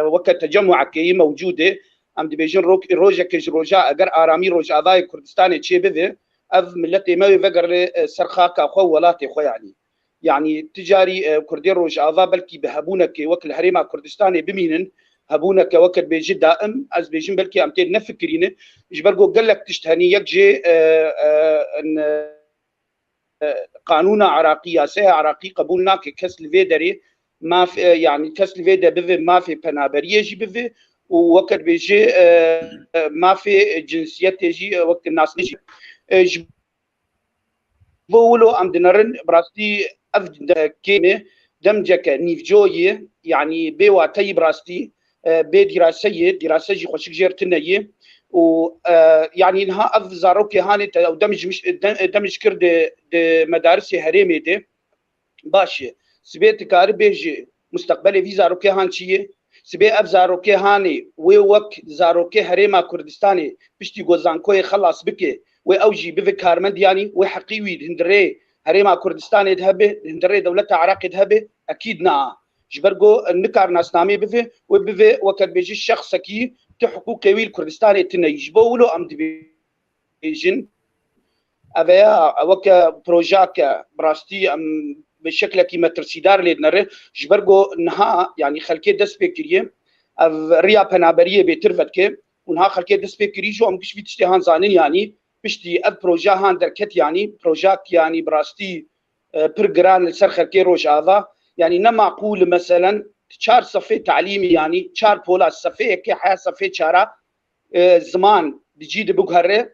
[SPEAKER 6] وقت تجمع كي موجوده ام بيجي روجا كجروجا اگر ارامي روجا افاي كردستاني تشي بذ اف ملتي ما يفقر سرخاكا خو ولاتي خو يعني تجاري كردير روجا افا بلكي بهبونك وكل هريما كردستاني بمينن هبونك وقت بيجي دائم از بيجي بلكي ام تي نفكرينه جبرغو قال لك تشتهني يجي قانون عراقي سيا عراقي قبولنا كسل فيدري ما في يعني كسل فيدا بذ ما في بنابريه يجي بذ ووقت بيجي ما في جنسيات يجي وقت الناس نجي بولو ام دنرن براستي افد كيمه دمجك نيفجوي يعني بيوا تي براستي بدراسه دراسه خوشك جيرتنيه و يعني انها افزاروكي هاني او دمج كرد مدارس هريمي دي باشي سبيت كار بيجي مستقبل في زاروكي هانشيه سبي افزاروكي هاني وك زاروكي هريما كردستاني بشتي غوزانكوي خلاص بكي واوجي بفكارمند يعني وحقيوي هندري هريما كردستاني ذهبه هندري دوله عراق ذهبه اكيد نا جبرغو النكار ناس نامي بفي وبفي وقت بيجي الشخص كي حقوق ويل كردستاني تنيجبولو ام بيجن أبيا وك بروجاك براستي أم بشكل كي مترسيدار اللي نره جبرجو نها يعني خلكي دس بكريه ريا بنابريه بترفت كي ونها خلكي دس بكري جو أم كش في تشتهان زانين يعني بشتي بروجا هان دركت يعني بروجاك يعني براستي برجران السر خلكي روج هذا يعني نمعقول مثلا شار صفي تعليمي يعني شار بولا صفي كي حياة صفي شارع زمان بجيد بقهره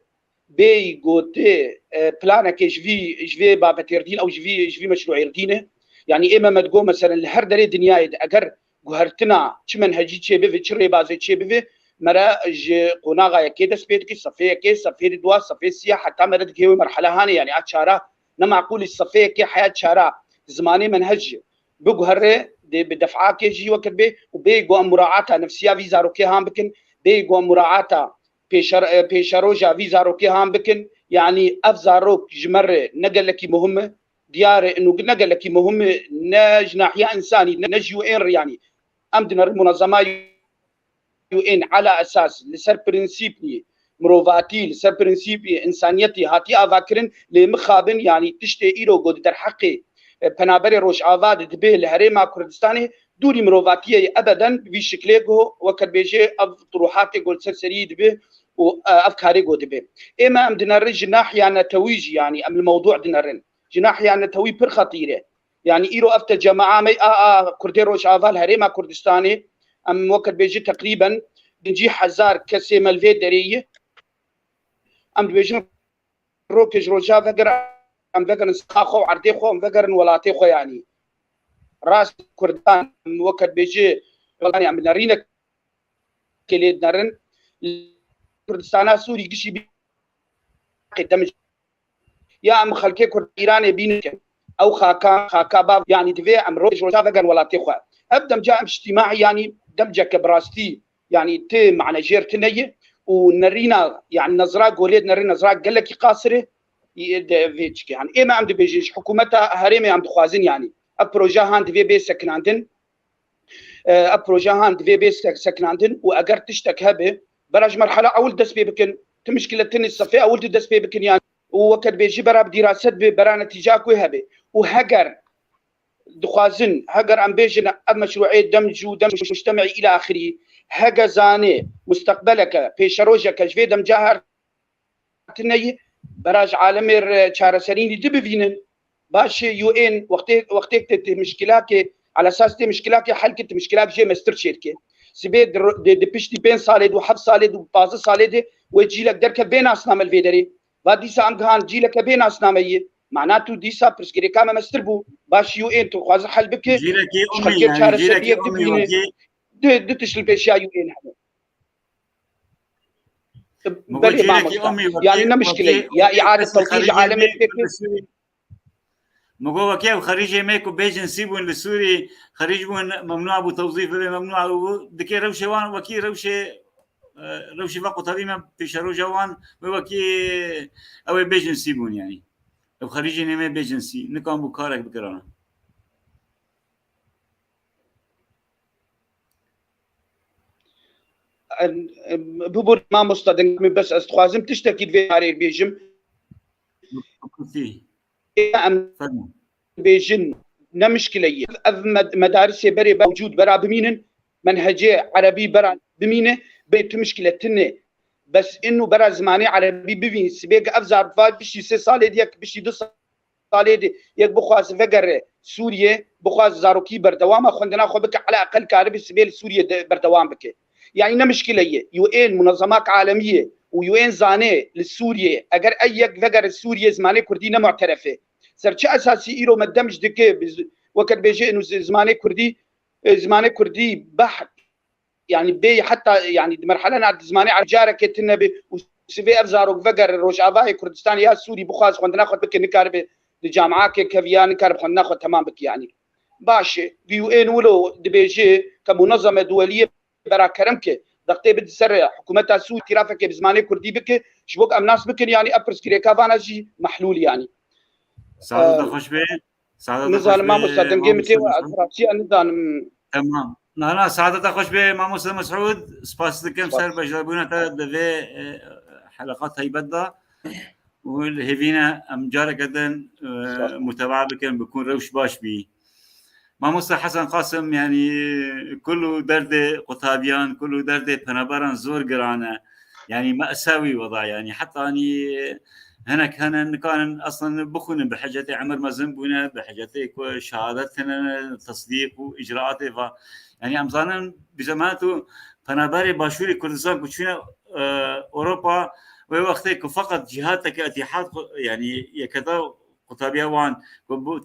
[SPEAKER 6] بي قوتي بلانا كي جفي بابتيردين او جفي مشروع يردينه يعني اما ما تقول مثلا الهر دري دنيا اگر قهرتنا چمن هجي تشي بي تشري بازي تشي بي مرا قناغا يكي دسبيت كي صفي كي صفي دوا صفي سيا حتى مرد كي مرحله هاني يعني اتشارا نمعقول الصفي كي حياه شارع زماني منهج بقهره بدفعه كي جي وقت بي وبي قو مراعاه نفسيه فيزا روكي هام بكن بي قو مراعاه بيشاروجا فيزا روكي هام بكن يعني افزاروك جمره نقل لك مهمه ديار انه نقل لك مهمه ناحيه انساني نجيو ان يعني امدنا المنظمه يو ان على اساس لسر برنسيبي مروفاتي لسر برنسيبي انسانيتي هاتي افاكرن لمخابن يعني تشتي ايرو قد در حقي بنابري روش آزاد دبي لهريما كردستاني دوري مروفاتيه ابدا بشكليكو وكر بيجي اف طروحاتي قول سرسري دبي وافكاري قول دبي اما ام دنر جناح يعني تويج يعني ام الموضوع دنرن جناح يعني توي بر خطيره يعني ايرو افت جماعه مي كردي روش آزاد هريما كردستاني ام وكر بيجي تقريبا بنجي حزار كسي ملفي دريه ام بيجي روكج روجا فقر ام ذكر نسخاخو عردي خو ام ذكر ولاتي خو يعني راس كردان وقت بيجي يعني عم نارينا كلي نارن كردستان سوري قشي بي قدام يا ام خلكي كرد ايراني بينك او خاكا باب يعني دفي ام روج روجا ذكر ولاتي خو ابدا جاء اجتماعي يعني دمجك براستي يعني تي معنى جيرتنيه ونرينا يعني نظرا قوليد نرينا نظرا قال لك قاصره يدفيتش يعني اما عم بيجيش حكومتها هريمه عم تخوازن يعني ابروجا هاند في بي سكناندن ابروجا هاند في بي سكناندن واجر تشتك هبه براج مرحله اول دس بكن تمشكله تنس صفي اول دس بكن يعني وقت بيجي برا بدراسات برا نتيجه كوي هبه وهجر دخوازن هجر عم بيجنا مشروعيه دمج ودمج مجتمعي الى اخره هجا زاني مستقبلك في شروجك جفي دم جاهر تني براج عالمي تشارسرين دبفينن باش يو ان وقتك مشكلاك على اساس مشكلاك حلقه مشكلاك جي مستر شركه سبيد دي بيشتي بين صالد وحب صالد وباز صالد ويجي لك درك بين اسنام الفيدري بعد سام كان جي لك بين اسناميه معناته ديسا برسكري كما مستربو باش يو ان تخواز حل بك
[SPEAKER 2] جي لك امي يعني جي لك امي
[SPEAKER 6] دي تشل بيش يو ان يعني إنه مشكلة يا إعادة توطين عالمي
[SPEAKER 2] مقوى كيف خريج ميكو بيجن سيبون للسوري خريجون ممنوع ابو توظيف ممنوع دكي روشه وان وكي روشه فقط طبيعي في شرو جوان وكي او بيجن سيبون يعني لو خريج نيمه بيجن سي نكون بكارك بكرانه
[SPEAKER 6] ببور ما مستدن بس استخوازم تشتكي في هاري بيجم بيجن نمشكلة مدارس بري موجود برا بمينن منهجية عربي برا بمينه بيت مشكلة تنه بس إنه برا زماني عربي بمين سبيق أفزار فاد بشي 6 سالة ديك بشي 2 سالة دي يك بخواز فقر سوريا بخواز زاروكي بردوام خوندنا خو بك على أقل كعربي سبيل سوريا بردوام بك يعني نمشكلة يو إن منظمات عالمية ويو إن زاني للسوريا أجر أيك فقر سوريا زماني كردينا معترفة سرچ اساسي ايرو مدمج دكه وقت بيجي انه زمانه كردي بحت يعني بي حتى يعني مرحله نعد زمانه على جارك النبي وسبي افزارو فقر روجافاي كردستان يا سوري بخاز خوند ناخذ بك نكارب الجامعه كفيان نكارب خوند ناخذ تمام بك يعني باشي بيو ان ولو بيجي كمنظمه دوليه برا كرمك دقتي بتسرع حكومتها سوري اعترافك بزمانه كردي بك شبوك امناس بك يعني ابرس كريكا فانجي محلول يعني
[SPEAKER 2] سعادة خوش به
[SPEAKER 6] سعادة نزال ما مستدم قيمتي وأسراتي نزال
[SPEAKER 2] تمام لا سعادة خوش به ما مسلم مسعود سباس دكم سر بجربونا تا دفي حلقات هاي بدأ والهيفينا ام جارة قدن متابعة بكن بكون روش باش بي ما مصر حسن قاسم يعني كله درد قطابيان كله درد بنابران زور قرانة يعني مأساوي وضع يعني حتى يعني هناك كان اصلا بخون بحاجتي عمر ما زنبونا بحاجتي شهادتنا تصديق واجراءاته يعني امزانا بزمانته بنابري باشوري كردستان كوتشينا اوروبا ووقتك فقط جهاتك اتحاد يعني يكذا قطابيا وان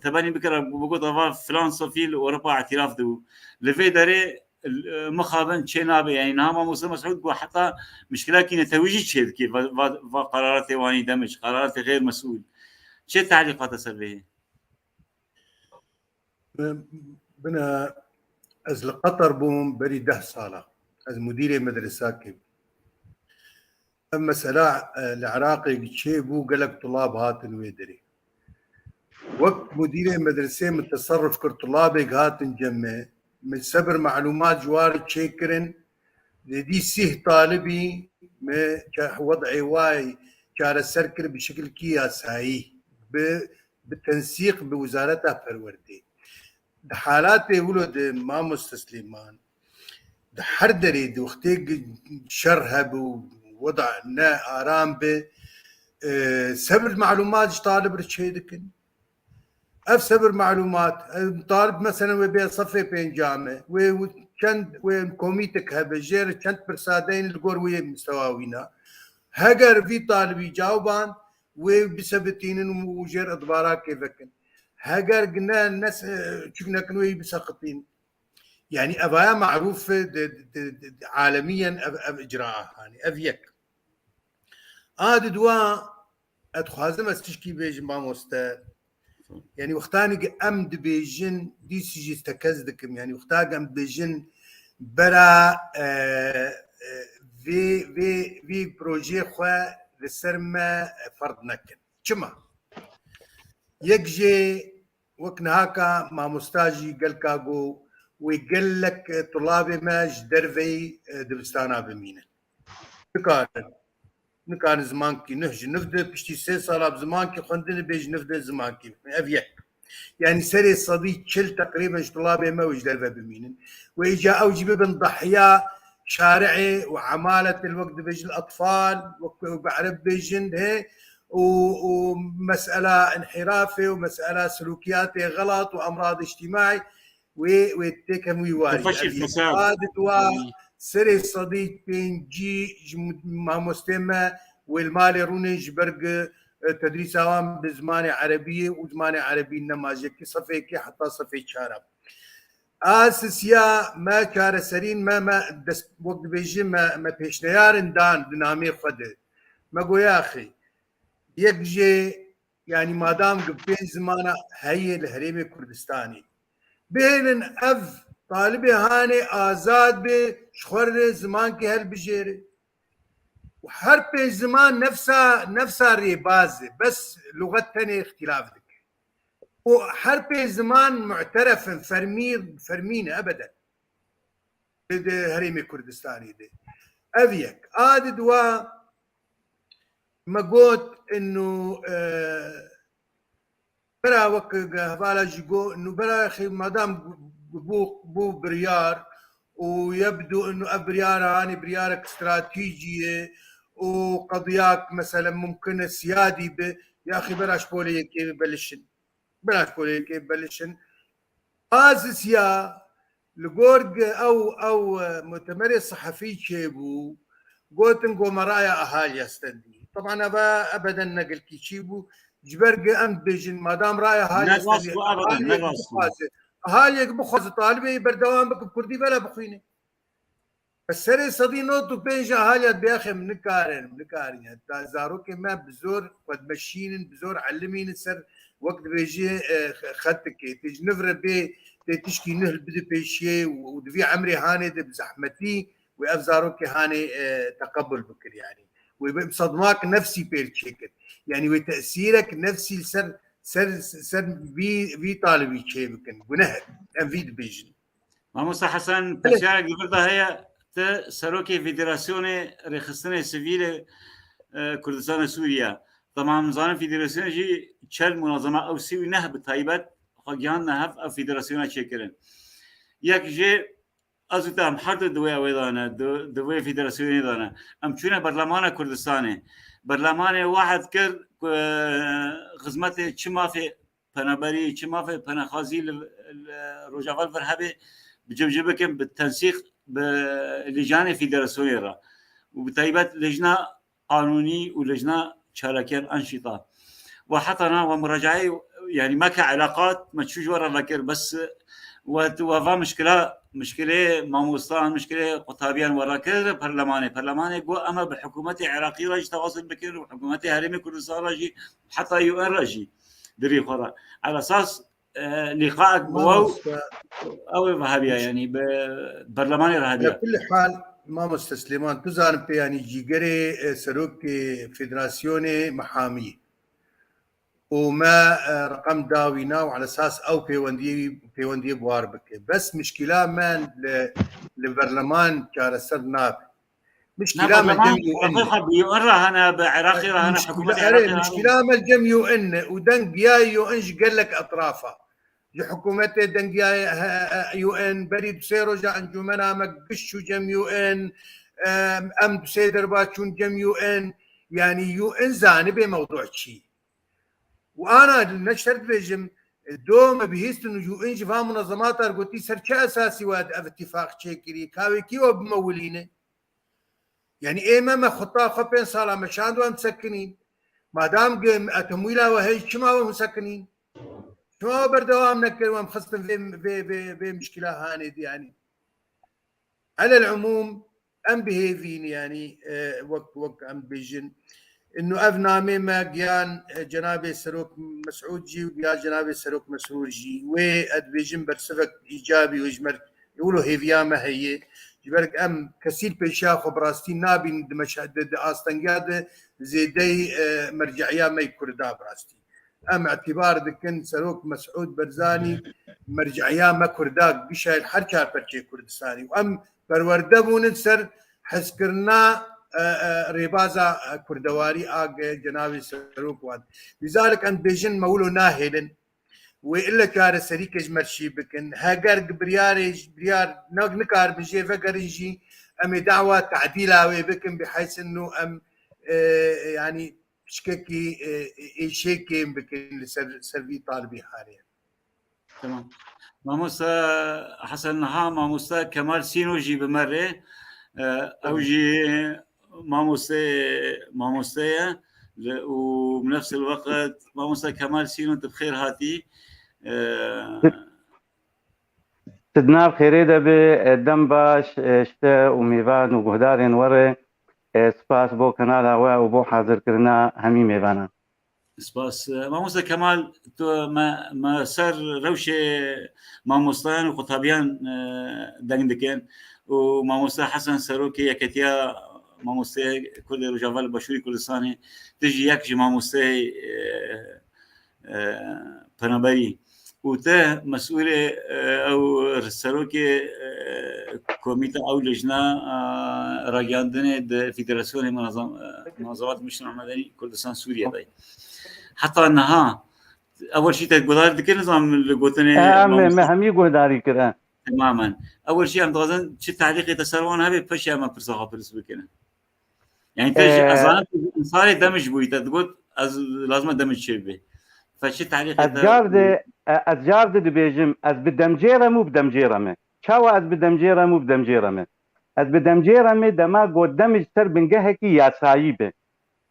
[SPEAKER 2] تباني بكره بقول فلان صفيل اوروبا اعتراف دو لفي داري مخابن شنابه يعني نعم مسلم مسعود حتى مشكله كي نتويج شيء كيف قرارات واني دمج قرارات غير مسؤول شو تعليقات سلبيه
[SPEAKER 3] بنا از لقطر بوم بري 10 صالة از مدير مدرسة كيف مسألة العراقي شيء بو قالك طلاب هاتن ويدري وقت مدير مدرسة من تصرف كر طلابك هاتن جمع من سبر معلومات جوار تشيكرن دي سيه طالبي ما وضعي واي كان السركر بشكل كياسي بالتنسيق بوزارتها فروردي ده حالات ولد ما مستسلمان ده حردري ده وقتك شرهب ووضع آرام به سبر معلومات طالب رشيدكن اف سبر معلومات طالب مثلا وبي صفي بين جامعه وكند وكوميتك هبجير كند برسادين القرويه مستواوينا هجر في طالب يجاوبان وبسبتين وجير ادبارات كيفكن هجر قلنا الناس شفنا كانوا بسقطين يعني ابايا معروف عالميا اجراءها يعني افيك دواء ادخازم استشكي بيج ما مست يعني وقتاني امد بيجن دي سيجي استكزدكم يعني وقتاق امد بيجن برا في بروجي خوا لسرما فرض نكن كما يكجي وكنا هكا ما مستاجي قال كاغو ويقول لك طلابي ماج درفي دبستانا بمينه نكان زمانكي نهج نفده بشتي 6 صار بزمانكي خندن بيج نفده زمانكي افيك يعني سري صديق شل تقريبا طلابي ما وجد درفه بمينه ويجا اوجب بن ضحيه شارعي وعماله الوقت بيج الاطفال وبعرف بيجن هي ومسألة انحرافه ومسألة سلوكياته غلط وأمراض اجتماعي ويتكم ويوالي
[SPEAKER 2] تفشي الفساد
[SPEAKER 3] سري صديق بين جي ما مستمع والمالي رونج برق تدريس عوام بزمان عربية وزمان عربي نماذج صفيكي حتى صفي شارب اساسيا ما كار سرين ما وقت بيجي ما بيشنيارن دان دنامي خده ما قو يا اخي يكجي يعني ما دام قبين زمانه هي الهريمي كردستاني بين اف طالبي هاني ازاد بشخور زمان كي هل بجيري وحرب زمان نفسها ريبازه بس لغه ثانيه اختلاف ذك وحرب زمان معترف فرمين ابدا هريمي كردستاني دي افيك دوا ما قلت انه برا وك هبالا جيجو انه برا اخي ما دام بو بريار ويبدو انه ابريار هاني بريارك استراتيجيه وقضياك مثلا ممكن سيادي يا اخي بلاش بولي كيف بلشن اساسيا لقورق او مؤتمر صحفي شيبو قلت نقو مرايا اهالي يستندي طبعا ابدا نقل كي شيبو جبرق امد بيجن ما دام راي اهالي يستندي اهالي بخوز طالبي بردوام بك بكردي بلا بخويني السري صدي نوتو بينجا اهالي بياخي من نكارن حتى زاروك ما بزور قد مشين بزور علمين السر وقت بيجي خدتك تيجي نفر بي تشكي نهل بدي بيشي ودفي عمري هاني بزحمتي وافزاروك هاني تقبل بكر يعني وبصدماك نفسي بيرتشيكر يعني وتاثيرك نفسي سر في طالبي شيء بكن ونهر انفيد بيجن
[SPEAKER 2] ماموسا حسن تشارك قبل هي سروكي فيدراسيون رخصتنا سيفيل كردستان سوريا طبعا زان فيدراسيون جي تشل منظمه او سي نهب تايبت خجان نهب او فيدراسيون شكرن يك جي ازوتام حرد دوي ويدانا دوي فيدراسيون دانا ام شونه برلمان كردستان برلمان واحد كر خدمته چما في پنابری چما في پنخازي روجافال فرهبه بجبجبكم بالتنسيق بلجان فيدراسيون را وبتايبت لجنه قانوني ولجنه شاركين انشطه وحطنا ومراجعه يعني ما كعلاقات ما تشوج ورا ذكر بس وفا مشكله ماموستان مشكله قطابيان ورا كذا برلماني جو اما بحكومه عراقيه راجي تواصل بكر وحكومه هرمي كردستان راجي حتى يو ان راجي دري خرا على اساس لقائك او وهابيه يعني برلماني
[SPEAKER 3] على
[SPEAKER 2] رهابيه
[SPEAKER 3] كل حال ما مستسلمان تزان يعني جيجري سروك فيدراسيوني محامي وما رقم داوينا وعلى اساس او بيوندي بوار بك بس مشكله ما البرلمان كان سر ناب مشكله ما الجم
[SPEAKER 2] يو ان انا بعراقي انا حكومه عراقي
[SPEAKER 3] مشكله ما الجم يو ان ودنق يا يو ان قال لك اطرافها حكومته دنق يا يو ان بريد سيرو جا انجمنا مقشو جم يو ان ام سيدر باتشون جم يو ان يعني يو ان زاني بموضوع شيء وانا نشرت بيجم دوم بهيست انه يو ان جفا منظمات ارغوتي سرچ اساسي واد اتفاق تشكري كاوي كيو بمولينه يعني ايه ما خطا خبين صاله مشان دوام مسكنين ما دام قيم اتمويلا وهي شما مسكنين شما بردوام نكر وام خصتم في مشكله هاند يعني على العموم ام بهيفين يعني وقت ام بيجن انه افنامي ما جيان جناب سروك مسعود جي وجيان جناب سروك مسرور جي وادبيجن برسفك ايجابي ويجمر يقولوا هيفيا ما هي جبرك ام كسيل بيشا خبراستي نابين مشهد استنجاد زيدي مرجعيه ما يكردا براستي ام اعتبار دكن سروك مسعود برزاني مرجعيه ما كردا بشا الحركه برجي كردستاني وام بروردبون سر حسكرنا ريبازا كردواري اج جنابي سروك وان لذلك ان بيجن مولو ناهلن وإلا كار سريك جمرشي بكن هاجر بريار نكار بجي فقرنجي أم دعوة تعديلها بكن بحيث إنه أم يعني شككي شيكي بكن لسرفي طالبي حاليا.
[SPEAKER 2] تمام. ماموسا حسن نها ماموسا كمال سينوجي بمرة أو جي ماموسا وبنفس الوقت ماموسا كمال سينو أنت بخير هاتي
[SPEAKER 7] تدنا بخير ده بدم باش اشتا وميفان وجهدارين ورا سباس بو كنال هوا وبو حاضر كرنا همي ميفانا
[SPEAKER 2] سباس ماموسا كمال تو ما صار روشة ماموسان وقطابيان دندكين وماموسا حسن سروكي يكتيا ماموسا كل رجال بشوري كل سنة تجي يكجي ماموسا پنابری وته مسئول او سروکی کمیته او لجنه راگاندن د فدراسیون منظمات مجتمع مدني كردستان سوريا داي حتى انها اول شيء تقدر ذكر نظام اللي
[SPEAKER 7] ما هم يقدروا كده
[SPEAKER 2] تماما اول شيء ام دوزن شي تعليق تسرون هذه بفشي ما برسخه برسبكنا يعني تجي اظن صار دمج بويته تقول لازم دمج شبه فشي تعليق
[SPEAKER 7] أزجارد دبيجم أز بدمجيرة مو بدمجيرة شاو أز بدمجيرة مو بدمجيرة أز بدمجيرة دما قدامج سر بنجهكي يا سايبه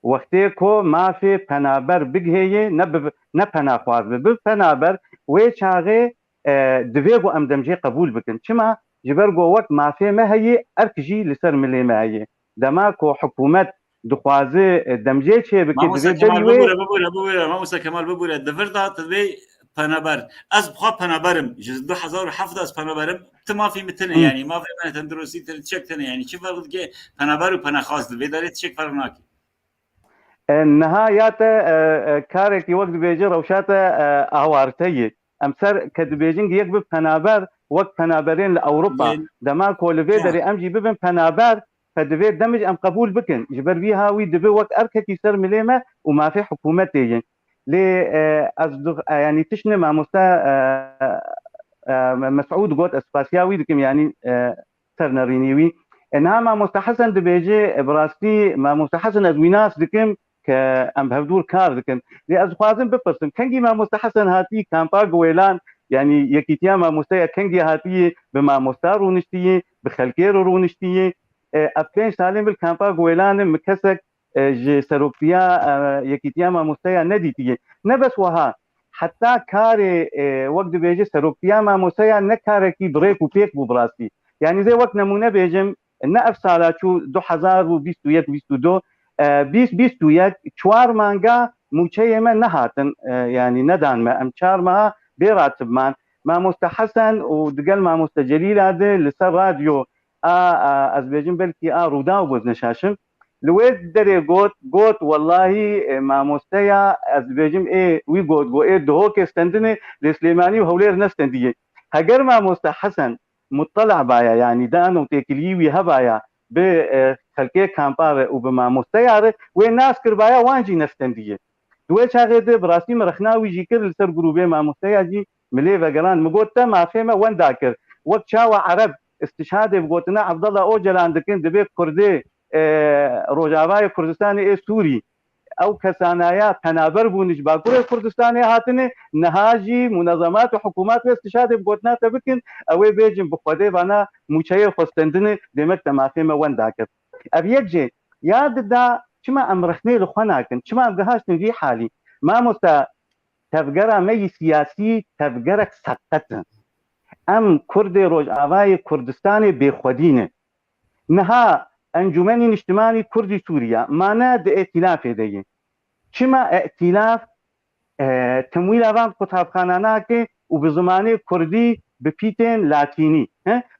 [SPEAKER 7] وقتيكو ما في پنابر بجهية نبنا خواز بپنابر ويشاغي دبيغو أم دمجي قبول بكن شما جبرغو وقت ما في ما هي أركجي لسر ملي ما هي دما كو حكومة دخوازه دمجه چه بکه
[SPEAKER 2] دوی ببوله ماموسا کمال ببوله دفردا تبي پنابر از بخوا پنابرم جز 2007 از پنابرم ما في متنه يعني ما في انا تندرسي تشكتنه يعني شو فرق كي پنابر وپنا خاص دوی داري تشك فرق ناكي
[SPEAKER 7] النهايات كارك وقت بيجي روشات اوارتي امسر كدبيجين يكب پنابر وقت پنابرين لاوروبا دما كولفي داري امجي ببن پنابر فدبي دمج ام قبول بكن جبر بيها وي دبي وقت اركتي سر مليمه وما في حكومتي لي أصدق يعني تشني مع مسعود قوت اسباسياوي دكم يعني سرنرينيوي انها ما مستحسن دبيجي براستي ما مستحسن ادويناس دكم كام بهدور كار دكم لازخوازن بفرسن كنجي ما مستحسن هاتي كامبا قويلان يعني يكيتيا ما مستيا كنجي هاتي بما مستار ونشتي بخلكير ونشتي افين سالم بالكامبا قويلان مكسك جي سروبيا يكيتيا ما مستيا نديتي نبس وها حتى كاري وقت بيجي سروبيا ما مسيا نكاركي بريك وبيك ببراسي يعني زي وقت نمونه بيجم نقف سالاتشو 2021 22 2021 چوار مانگا موچه ما نهاتن يعني ندان ما امچار ما بيراتب ما مستحسن ودقل ما مستجليل هذا لسر راديو از بيجم بلكي رودا وبزنشاشم لويد دري قوت والله ما مستيا از بيجم وي قوت دهوك استندني لسليماني وهولير نستنديه هجر ما مستحسن مطلع بايا يعني دانو تيكليوي هبايا بخلقيه كامبار وبما مستيار والناس كربايا وانجي نستنديه دوي شاغد براسي مرخناوي جيكر لسر جروبي ما مستيا جي ملي فقران مقوتا ما فيما وين ذاكر وقت شاوى عرب استشهاد بقوتنا عبد الله اوجلان دكن دبي كردي روجاوای کردستانی سوری او کسانایا تنابر بونش باکور کردستانی هاتنه نهاجی منظمات و حکومات استشهاد بقوتنا تبکن اوی بیجم بخوده بانا موچه خستندنه دمک تمافی موان داکر اب یک جه یاد دا چما امرخنه لخوناکن چما امگهاشتن دی حالی ما مستا تفگره می سیاسی تفگرک سقطن ام کرد روجاوای کردستانی بخودینه نها انجمن اجتماعي كردي سوريا معناه ائتلاف دي كما ائتلاف تمويل افان قطاب خاناناك وبزماني كردي ببيتين لاتيني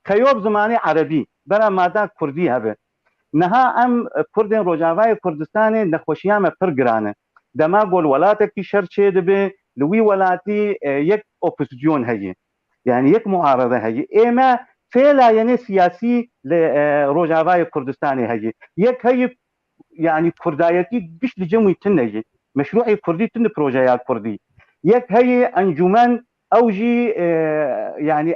[SPEAKER 7] خيوب زماني عربي برا ماده كردي هبه نها ام كردين روجاواي كردستان نخوشيامه فرقرانه دما قول ولاتك شرط به لوي ولاتي يك اوبوزيسيون هي يعني يك معارضه هي اما فعلا يعني سياسي لروجاواي كردستاني هي يك هي يعني كردايتي بش لجموي تنجي مشروعي كردي تن بروجيات كردي يك هي انجمن اوجي يعني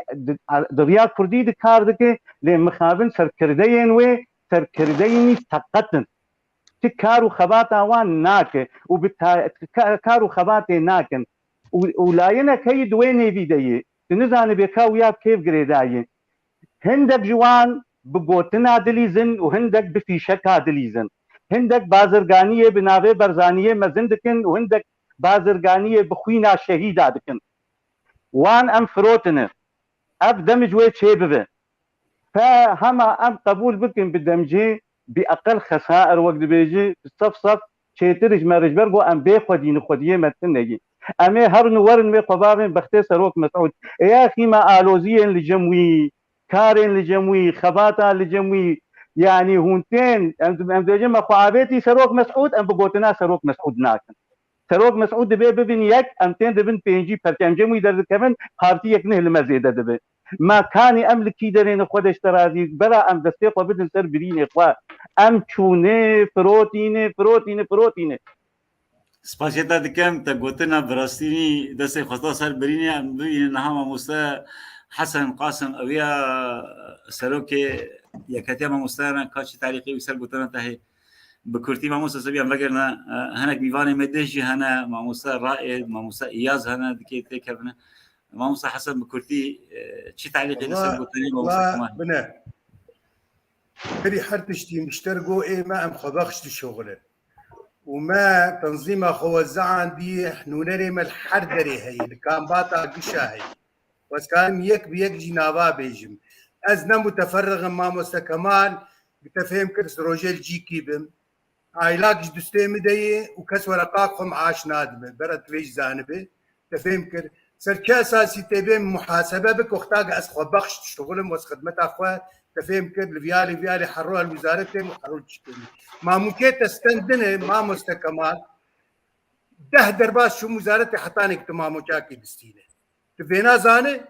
[SPEAKER 7] دريا كردي دكاردك لمخابن سركردين و سركردين تقتن تكارو خباتا وان ناك وبكارو خباتي ناكن ولاينا كي دويني بيدي تنزان بكاويا كيف قريداي هندك جوان بقوتنا دليزن وهندك بفيشكا دليزن هندك بازرگانية بناوه برزانية مزندكن وهندك بازرگانية بخوينا شهيدا دكن وان ام فروتنه اب دمجوه چه فهما ام قبول بكن بالدمجي باقل خسائر وقت بيجي صف چيترج مرج برغو ام بي خوديه متنجي امي هرن ورن مي قبابن بختي سروك مسعود يا اخي ما الوزيين لجموي كارين لجموي خباتا لجموي يعني هونتين ام دجم خوابتي سروك مسعود ام بقوتنا سروك مسعود ناكن سروك مسعود دبي ببن يك امتين دبن بينجي برتم جموي در كمان بارتي يك نه المزيده دبي ما كان املكي درين خود اشتراضي برا ام دستيق وبدن سر برين اخوا ام چونه فروتينه
[SPEAKER 2] سپاسیتا دکم تا گوتنا براستینی دست خطا سر برینی ام ببینی نها مستا حسن قاسم اویا سروک یکتی ما مستانا کاچی تاریخی وسر گوتنا تاهی بکرتی ما مستا سبی ام وگرنا هنک میوان مدهجی هنه ما مستا رائد ما مستا ایاز هنه دکی تکرنا ما مستا حسن بکرتی چی تعلیقی دست گوتنی ما مستا كمان
[SPEAKER 3] بنا بري حرتشتي مشترقوا ما ام خبخشتي شغله وما تنظيم خوزع عندي حنونري مال حردري هي اللي كان باطا قشا هي بس كان يك بيك جنابا بيجم ازنا متفرغ ما مستكمال بتفهم كرس روجيل جي كيبم عيلاقش دستيم دي وكس ورقاقهم عاش نادمه برد ليش زانبه تفهم كر سركا اساسي تبين محاسبه بك واختاق اسخو بخش تشتغلهم وخدمت اخوات تفهم كر الفيالي حروها الوزاره وحروا الشكل ما ممكن تستندنه ما مستكمال ده درباس شو وزارتي حطانك تمام وجاكي بستينه تفينا زانه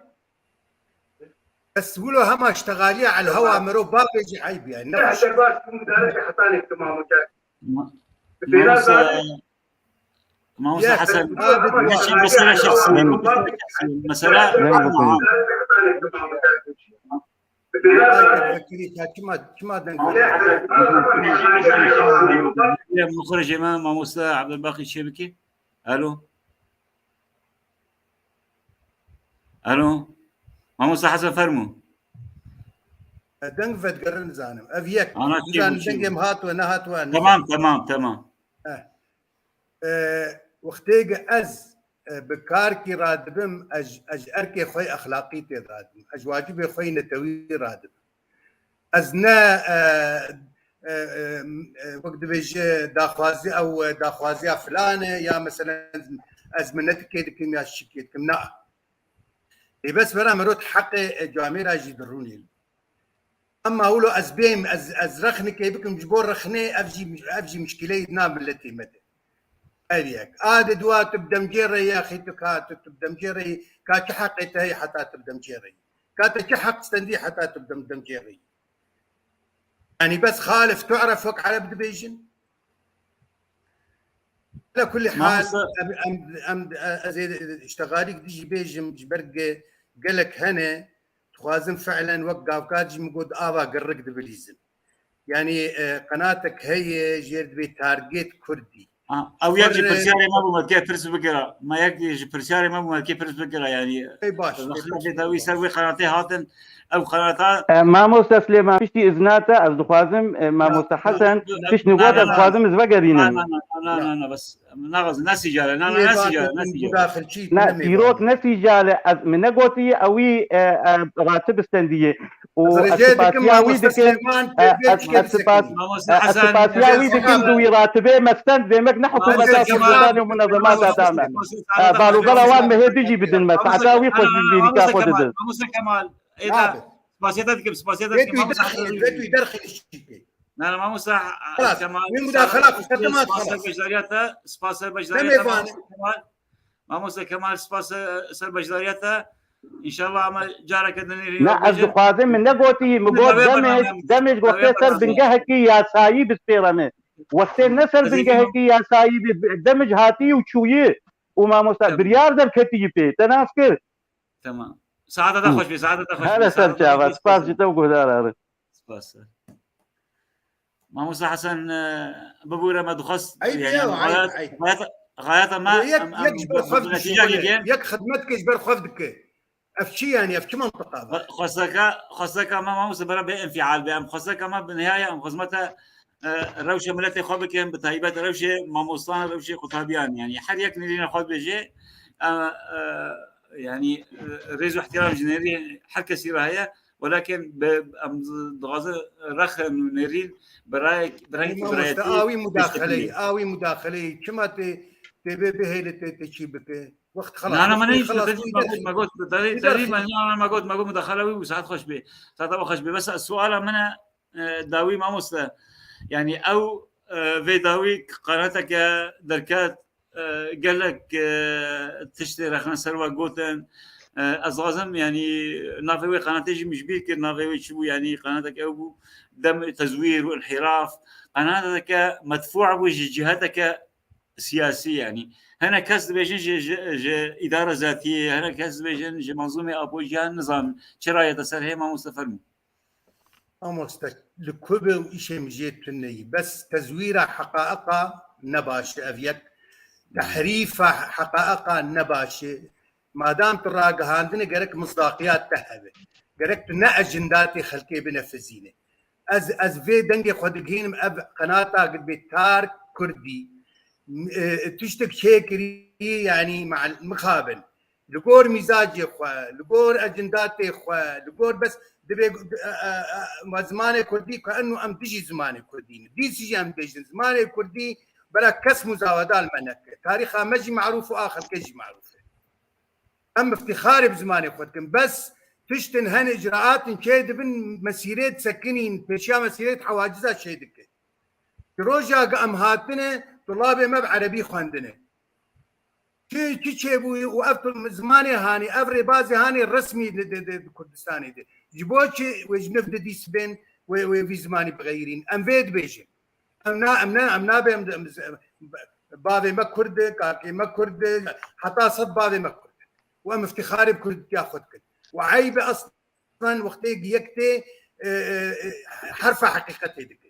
[SPEAKER 3] بس ولو هم اشتغاليه على الهواء مرو باقي يجي عيب يعني ده درباس شو وزارتي حطانك تمام وجاكي تفينا زانه
[SPEAKER 2] ماموستا
[SPEAKER 3] يا
[SPEAKER 2] حسن
[SPEAKER 3] هذا
[SPEAKER 2] ماشي مسألة شخصية مسألة عامة.
[SPEAKER 3] كما
[SPEAKER 2] مخرج امام ماموستا عبد الباقي الشبكي. الو ماموستا حسن فرمو
[SPEAKER 3] دنگ فتقرن زانم افيك
[SPEAKER 2] انا
[SPEAKER 3] زان دنگم هات وانا هات وانا
[SPEAKER 2] تمام
[SPEAKER 3] وقتيق از بكاركي رادبم اج اركي خوي اخلاقي رادم اج واجبي خوي نتوي رادم ازنا وقت بيجي داخوازي او داخوازي فلانه يا مثلا ازمنتك كيدكم يا شكيتكم نا بس برا مرات حق جاميرا جدروني اما هو ازبيم ازرخني كيبكم جبور رخني افجي مشكله نام التي متى هذيك عاد دوات بدمجيري يا اخي تكات بدمجيري كات حقته هي حتى تبدمجيري كات حق استندي حتى تبدمجيري يعني بس خالف تعرف وقع على بدبيجن. على كل حال ام اشتغالك ديجي بيجم جبرقه قالك هنا تخازن فعلا وقع كاجي مقود ابا قرق دبليزن يعني قناتك هي جيرد بي تارجت كردي
[SPEAKER 2] او يجي برسياري ما بو كيف فرس بكره ما يجي برسياري ما بو كيف فرس بكره يعني
[SPEAKER 3] اي باش
[SPEAKER 2] داوي سوي قناتي هاتن او قناتات
[SPEAKER 7] ماموستا سليمان فيشتي ازناتا از دخوازم ماموستا حسن فيش نقود از خوازم از وقرينم
[SPEAKER 2] لا بس نغز ناسي جاله ناسي جاله
[SPEAKER 7] لا تيروك ناسي جاله از من نقوتي اوي راتب استنديه والسباسياوي دكن السباسياوي دكن دوي راتبه مستند بمك نحو حكومات السودان ومنظمات دامه بالو بلوان ما هي تجي بدن ما تعتاوي خوش بالبيريكا خود
[SPEAKER 2] ماموستا كمال اذا سباسيتك
[SPEAKER 3] يدرخل الشيء
[SPEAKER 2] لا ماموستا كمال
[SPEAKER 3] من مداخلات خدمات
[SPEAKER 2] بجدارياتها سباس بجدارياتها ماموستا كمال سباس سر بجدارياتها ان شاء الله ما جارك دنيري
[SPEAKER 7] لا از خوازم من نقوتي مقود دمج وقت سر بنجهكي يا سايب استيرامه وقت نسر بنجهكي يا سايب دمج هاتي وشويه وما مستقبل بريار در كتي بي تنافكر
[SPEAKER 2] تمام سعادة تخش بي سعادة تخش
[SPEAKER 7] هذا سرچا سباس جتو غدار
[SPEAKER 2] سباس ماموستا حسن ببوره ما دخست
[SPEAKER 3] يعني
[SPEAKER 2] غايات ما
[SPEAKER 3] يجبر خفض يك خدمتك يجبر خفضك افشي يعني افشي منطقه
[SPEAKER 2] خاصك ما ماموستا برا بانفعال بام خاصك ما بالنهايه ام خدمتها روشه ملتي خوابك بتايبات روشه ماموستان روشه خطابيان يعني حد يكني لنا خود بيجي يعني ريزو احترام جنري حكى سيره هي ولكن بغاز رخ نريد برايك
[SPEAKER 3] آوي مداخلي كما تبي به تشيبك وقت خلاص
[SPEAKER 2] انا ماني ما قلت تقريبا انا ما قلت مداخله وساعات خش به ساعات خش به بس السؤال من داوي ماموستا يعني او في داوي قناتك دركات قال لك تشتري خلينا سروا جوتن ازغازم يعني نافوي قناتي مش بيك نافوي شو يعني قناتك او دم تزوير وانحراف قناتك مدفوع وجهتك سياسيه يعني هنا كاس بيجن اداره ذاتيه هنا كاس بيجن منظومه ابوجيا نظام شرايه تسرهي ما مستفرم
[SPEAKER 3] لكوبه وإشي مجيت تني بس تزويره حقائق نباش أفيك تحريفه حقائق نباش ما دام تراق هاندني قرك مصداقيات تهبه قرك تنا أجنداتي خلقي بنفذينه از في دنجي خدقين اب قناتا قد بتار كردي تشتك شيكري يعني مع المخابن لقور مزاجي اخوة لقور اجنداتي اخوة لقور بس دبي زماني كردي كانه ام تجي زماني كردي دي سيجي ام تجي زماني كردي بلا كس مزاوده المنك تاريخها مجي معروف واخر كجي معروف ام افتخاري بزماني كردكم بس تشتن هن اجراءات شيد بن مسيرات سكنين بشيا مسيرات حواجزات شيدك روجا ام هاتنا طلابي ما بعربي خواندنا كي بو وقفت زماني هاني افري بازي هاني الرسمي الكردستاني دي جيبوتشي وجنف دي سبين وفي زماني بغيرين ام فيد بيجي امنا بابي ما كرده كاكي ما كرده حتى صد بابي ما كرده وام افتخاري بكردتي اخذك وعيبه اصلا وقتي جيكتي حرف حقيقتي دك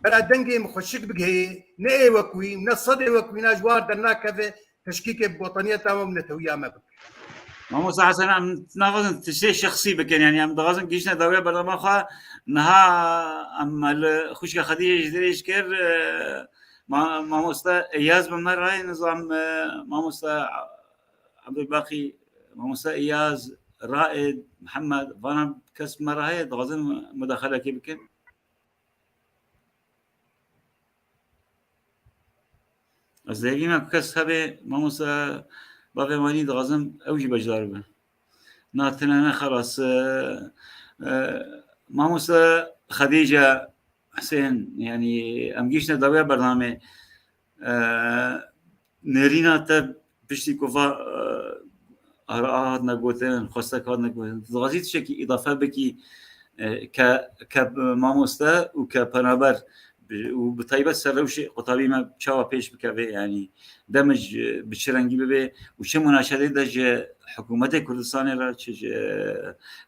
[SPEAKER 3] بلا دنجي مخشك بقى نئي وكوي من الصدي وكوي ناجوار درنا كذا تشكيك بوطنيه تمام من تويا ما بك
[SPEAKER 2] ماموستا حسن ام نافذ تشي شخصي بكن يعني ام دغازن كيشنا داوية برنامج خا نها ام خوشك خديجة جدريش كر ماموستا إياز بمر هاي نظام ماموستا عبد الباقي ماموستا إياز رائد محمد فانا كسب مرة هاي دغازن مداخلة كي بكن از دیگه کس هبه ماموستا بابا مانی دغازم اوجی بجدار به ناتنا خلاص ماموستا خديجة حسين يعني أمجيشنا داوية برنامج نرينا تب بشتي كوفا آراء نقولتن خواستك نقولتن ضغطيت شكل إضافة بكي كماموستا وكبنابر وبطيبة سروش قطابي ما بشوا بيش بكافي يعني دمج بشرنجي ببي وش مناشدة دج حكومة كردستان را چه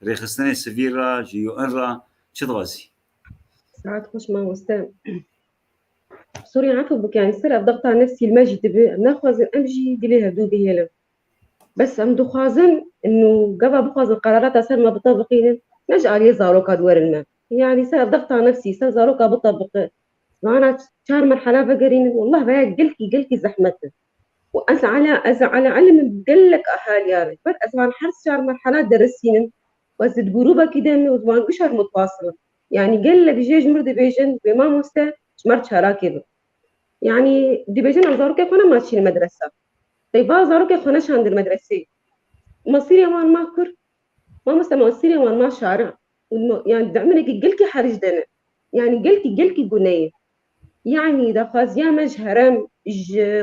[SPEAKER 2] ريخستان سفير را جيو ان را چه ضغازي
[SPEAKER 4] ساعات خوش ما وستان سوري عفوا بك يعني صار ضغط على نفسي الماجي تبي ناخذ امجي دليها دوبي هلا بس ام دخازن انه قبل بخاز القرارات صار ما بطبقين نجعل يزاروك ادوار الماء يعني صار ضغط على نفسي صار زاروك بطبق وانا شهر مرحله فقرين والله بقى قلكي زحمته وأزعل علم بقلك أهالي يعني بس أزعل حرس شهر مرحلات درسين وزد جروبا كده من وزوان أشهر متواصلة يعني قل بيجي مرد بيجن بما مستا شمرت شراكب يعني دي بيجن أزاروك أنا ماشي المدرسة طيب أزاروك أنا عند المدرسة مصيري وان ما كر ما مستا مصيري وان ما شارع يعني دعمني قلكي حرج دنا يعني قلكي جنيه يعني ده خاز يا مجهرم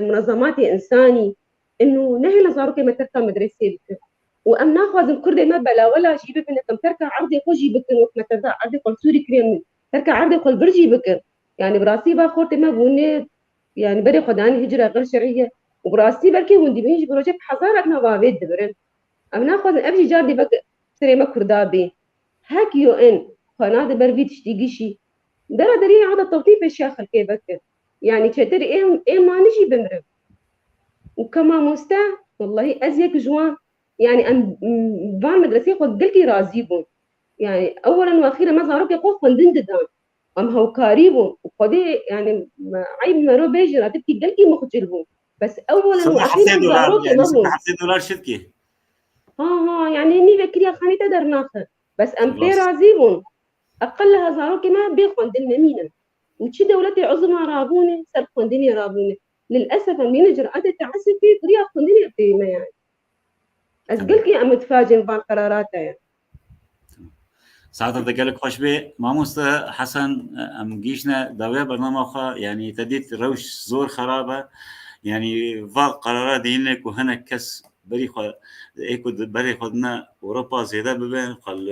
[SPEAKER 4] منظمات إنساني إنه نحن زاروكي ما تركا مدرسة بك وأم ناخذ الكرد ما بلا ولا جيب بنا كم تركا عرضي خوجي بك وما تركا عرضي قل سوري كريم تركا عرضي قل برجي بك يعني براسي باخورتي ما بوني يعني بري خداني هجرة غير شرعية وبراسي بركي وندي بيجي بروجكت حضارة نوابيد دبرن أم ناخذ أبجي جاردي بك سري ما كردابي هاك يو إن قناة برفيد تشتيجيشي دري عادة توطيف الشيخ كيفك يعني تدري إيه ما نجي بمرب وكما مستا والله أزيك جوان يعني أن بان مدرسة قد قلتي رازيبون يعني أولا وأخيرا ما زاروك يقول خندن ددان أم هو كاريبون وقدي يعني عيب مرو بيجي راتبتي قلتي مخجلبون بس أولا وأخيرا زاروك
[SPEAKER 2] يعني
[SPEAKER 4] مبون
[SPEAKER 2] $6 شتكي
[SPEAKER 4] ها يعني إني بكري خاني تدر ناخر بس أم في رازيبون أقلها زاروك ما بيخون دلنا مينا وشي دولتي عظمى رابوني سر خندني رابوني للأسف من إجراءات التعسف في طريقة خندني قيمة يعني أسقلك يا أم تفاجئ بان قراراتها يعني
[SPEAKER 2] ساعات دقالك خوش بي ماموستا حسن ام جيشنا داوية برنامج خا يعني تديت روش زور خرابة يعني فا قرارات دينك وهنا كس بري خو ايكو بري خدنا اوروبا زيادة ببين قال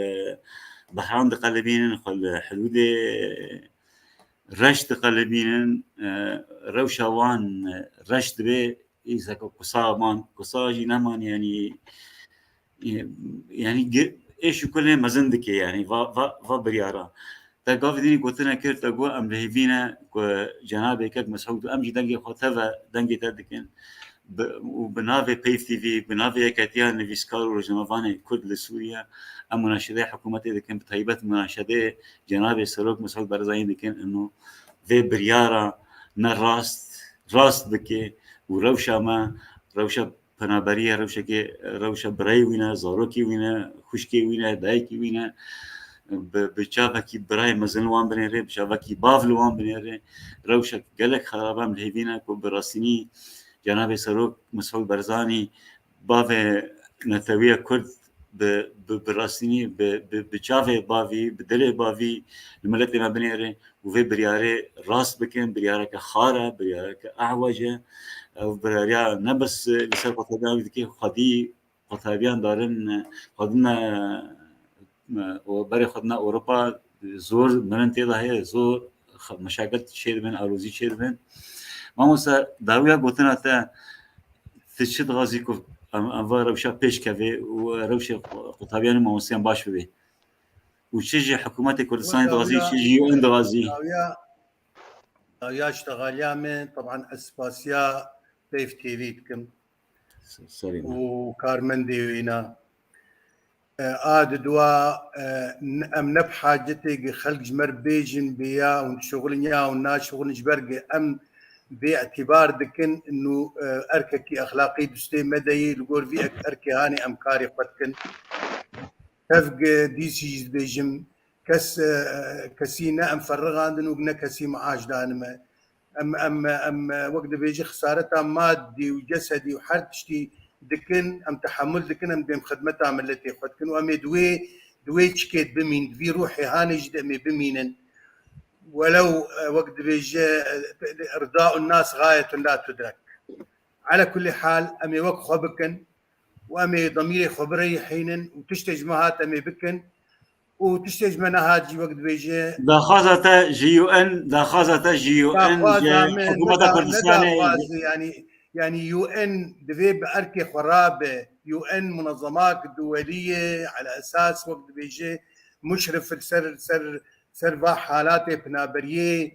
[SPEAKER 2] بحران دقلبين قال حدود رشد قلبين روشوان رشد بي إذا كصامان كصاجي نمان يعني إيش كله مزندك يعني فا بريارا تقاف ديني قلتنا كير تقوى أم لهيفينا جنابك مسعود أم جي دنجي خطفة دنجي تدكن وبنافي بيف تي في بنافي كاتيان نفيسكار ورجنوفاني كرد لسوريا أم مناشدة حكومتي دكن بطيبات مناشدة جنابي سلوك مسعود برزاين دكن إنه في بريارا راست بكي وروشة ما روشة پنابریه روشه برای وینه زاروکی وینه خوشکی وینه دایکی وینه بچاوکی برای مزنوان بنیره بچاوکی باولوان بنیره روشه گلک خرابم لهوینه کو براسینی جناب سروک مسعود برزانی باو نتویه کرد براسینی بچاوه باوی بدل باوی الملت ما بنیره و في برياره راس بكن برياره كخاره برياره كأعوجه او برياره نبس لسر قطبيان ذكي خدي قطبيان دارن خدنا وبري خدنا اوروبا زور مننتي ده زور مشاكل شير من اروزي شير من مامۆستا داویا گوتنا تا تشت غازی کو ئەمڤ ڕەوشە پێشکەوێ و ڕەوشی قوتابیانی مامۆستایان باش ببێ و چێژی حکوومەتی کوردستانی دغازی چێژی UN دغازی
[SPEAKER 3] داویا اشتغاليا من طبعا اسباسيا بيف تي في تكم وكارمندي وينا دوا ام نبحاجتي خلق جمر بيجن بيا ونشغلنيا والناس شغل جبرق ام باعتبار دكن انه ارككي اخلاقي دستي مدعي لقول في اركي هاني امكاري قدكن تفق ديسي بيجم كسينا ام فرغ عندنا وقنا كسي معاش دانما ام وقت بيجي خسارتها مادي وجسدي وحرتشتي دكن ام تحمل دكن ام ديم خدمتها ملتي خدكن وامي دوي تشكيت بمين في روحي هاني جدمي بمينن ولو وقت بيجي ارضاء الناس غاية لا تدرك. على كل حال امي وقت خبكن وامي ضميري خبري حينا وتشتج مهات امي بكن وتشتج منهاجي وقت بيجي
[SPEAKER 2] داخازة جي UN حكومة كردستان
[SPEAKER 3] يعني UN دفي بأركي خرابة UN منظمات دولية على أساس وقت بيجي مشرف سر با حالاتي بنابريه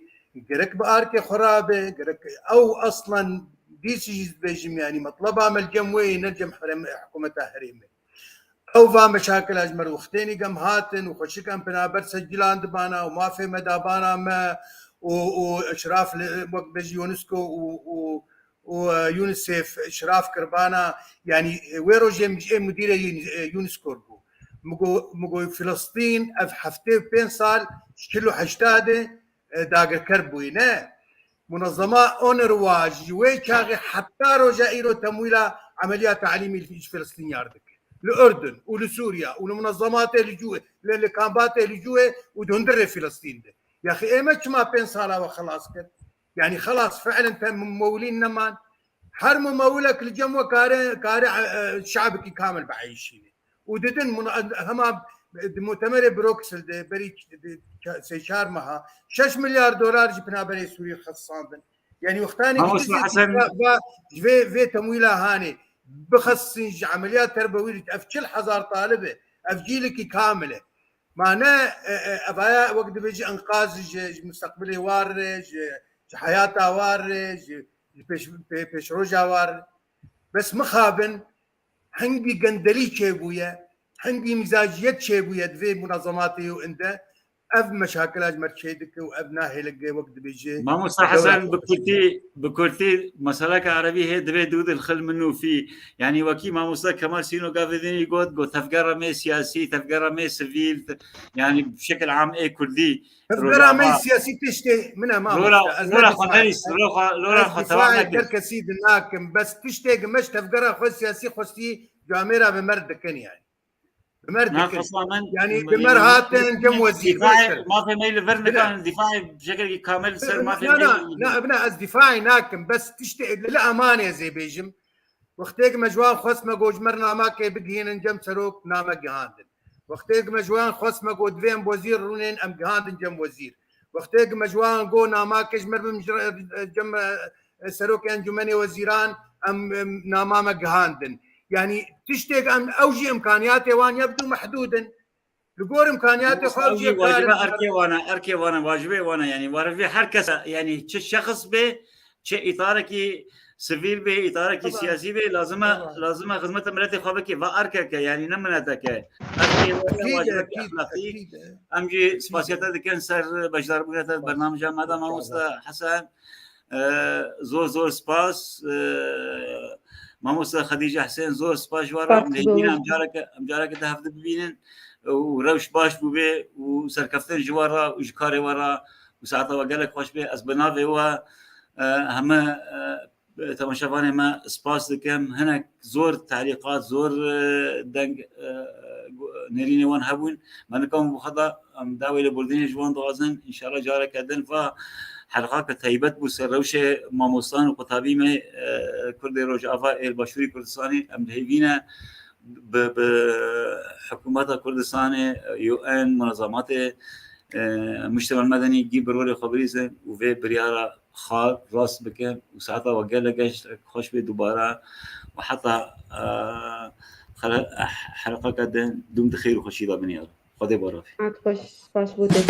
[SPEAKER 3] قرك بأركي خرابة قرك أو أصلا ديسي بيجي يعني مطلبها ملجموي نرجم حكومتها هريمة او فا مشاكل اجمر وختيني قم هاتن وخشكم بنابر سجلان دبانا وما في مدابانا ما واشراف وقت بيجي يونسكو ويونسيف اشراف كربانا يعني ويرو جي مدير يونسكو مقو فلسطين اف حفتي بين صال كله حشتاده داقر كربوينه منظمه اونرواج ويكاغي حتى رجا ايرو تمويلا عمليات تعليمي في فلسطين ياردك الأردن ولسوريا والمنظمات اللي جوا الكامبات اللي جوا ودهندر فلسطين ده يا أخي إيه ما بين صلاة وخلاص كده يعني خلاص فعلا أنت ممولين نمان هر ممولك الجموع كارع شعبك كامل بعيشين وددن هما مؤتمر بروكسل ده بري سيشار معها 6 مليار دولار جبنا بري سوريا خصصان يعني وقتاني في تمويلها هاني بخص عمليات تربويه افشل حزار طالبه افجيلك كامله معناه ابايا وقت بيجي انقاذ مستقبلي وارج حياتها وارج بيش رجع وارج بس مخابن هنجي قندلي شيبويا هنجي مزاجيات شيبويا في منظماتي وانده اف مشاكل اجمر شيدك وابناه لقى وقت بيجي
[SPEAKER 2] ماموستا حسن بكرتي مسألة عربية هي دبي دود الخل منه في يعني وكي ماموستا كمال سينو قاعدين يقول تفكر مي سياسي تفكر مي سيفيل يعني بشكل عام ايه كردي
[SPEAKER 3] تفكر مي سياسي تشتي منها ما
[SPEAKER 2] لولا
[SPEAKER 3] خطرنا كسيد ناكم بس تشتي مش تفكر خو سياسي خوستي جاميرا بمردكن يعني يعني بمر هاتن جم وزير
[SPEAKER 2] ما في ميل فرنكان دفاعي بشكل كامل سر ما في
[SPEAKER 3] لا ابناء الدفاعي ناكم بس تشتي للامانه زي بيجم وقتك مجوان خصم جوج مرنا ما كي بدهين جم سروك نام جهاندن وقتك مجوان خصم جو دوين وزير رونين ام جهاندن جم وزير وقتك مجوان جو ناما كجمر جم سروك انجمني وزيران ام نامام جهاندن يعني تشتاق أن أوجي إمكانياتي وأن يبدو محدودا لقول إمكانياتي
[SPEAKER 2] خارجية واجبة أركي وأنا واجبة وأنا يعني وارفي حركة يعني شخص به شيء إطارك سيفيل به إطارك سياسي به لازم خدمة ملتي خابك وأركك يعني نمنتك أركي واجبة أخلاقي أمجي سباسياتا دكان سر بجدار بقيت برنامج ماذا ما مست حسن زور سباس ماموستا خديجة حسين زور سباش ورا ملهينا امجارك تهفت ببينن وروش باش بوبي وسركفتن جوارا وجكاري ورا وساعتها وقالك خوش بي أزبنافي هو هما تماشافاني ما سباس دكم هناك زور تعليقات زور دنگ نريني وان هبون ما نكون بخضا داوي لبردين جوان دوازن إن شاء الله جارك أدن حلقات تهيبت بوسر روشة ماموستان وقطابي ما كردي روجافا البشوري كردستاني أم دهيبينا بحكومات كردستان UN منظمات المجتمع المدني يجيب بروري خبريزه وفي بريارة خار راس بكم وساعتها وقال لقاش خوش بي دوباره وحتى حلقة كده دوم دخيل وخشيدة بنيار خدي برافي
[SPEAKER 4] عاد خوش بودك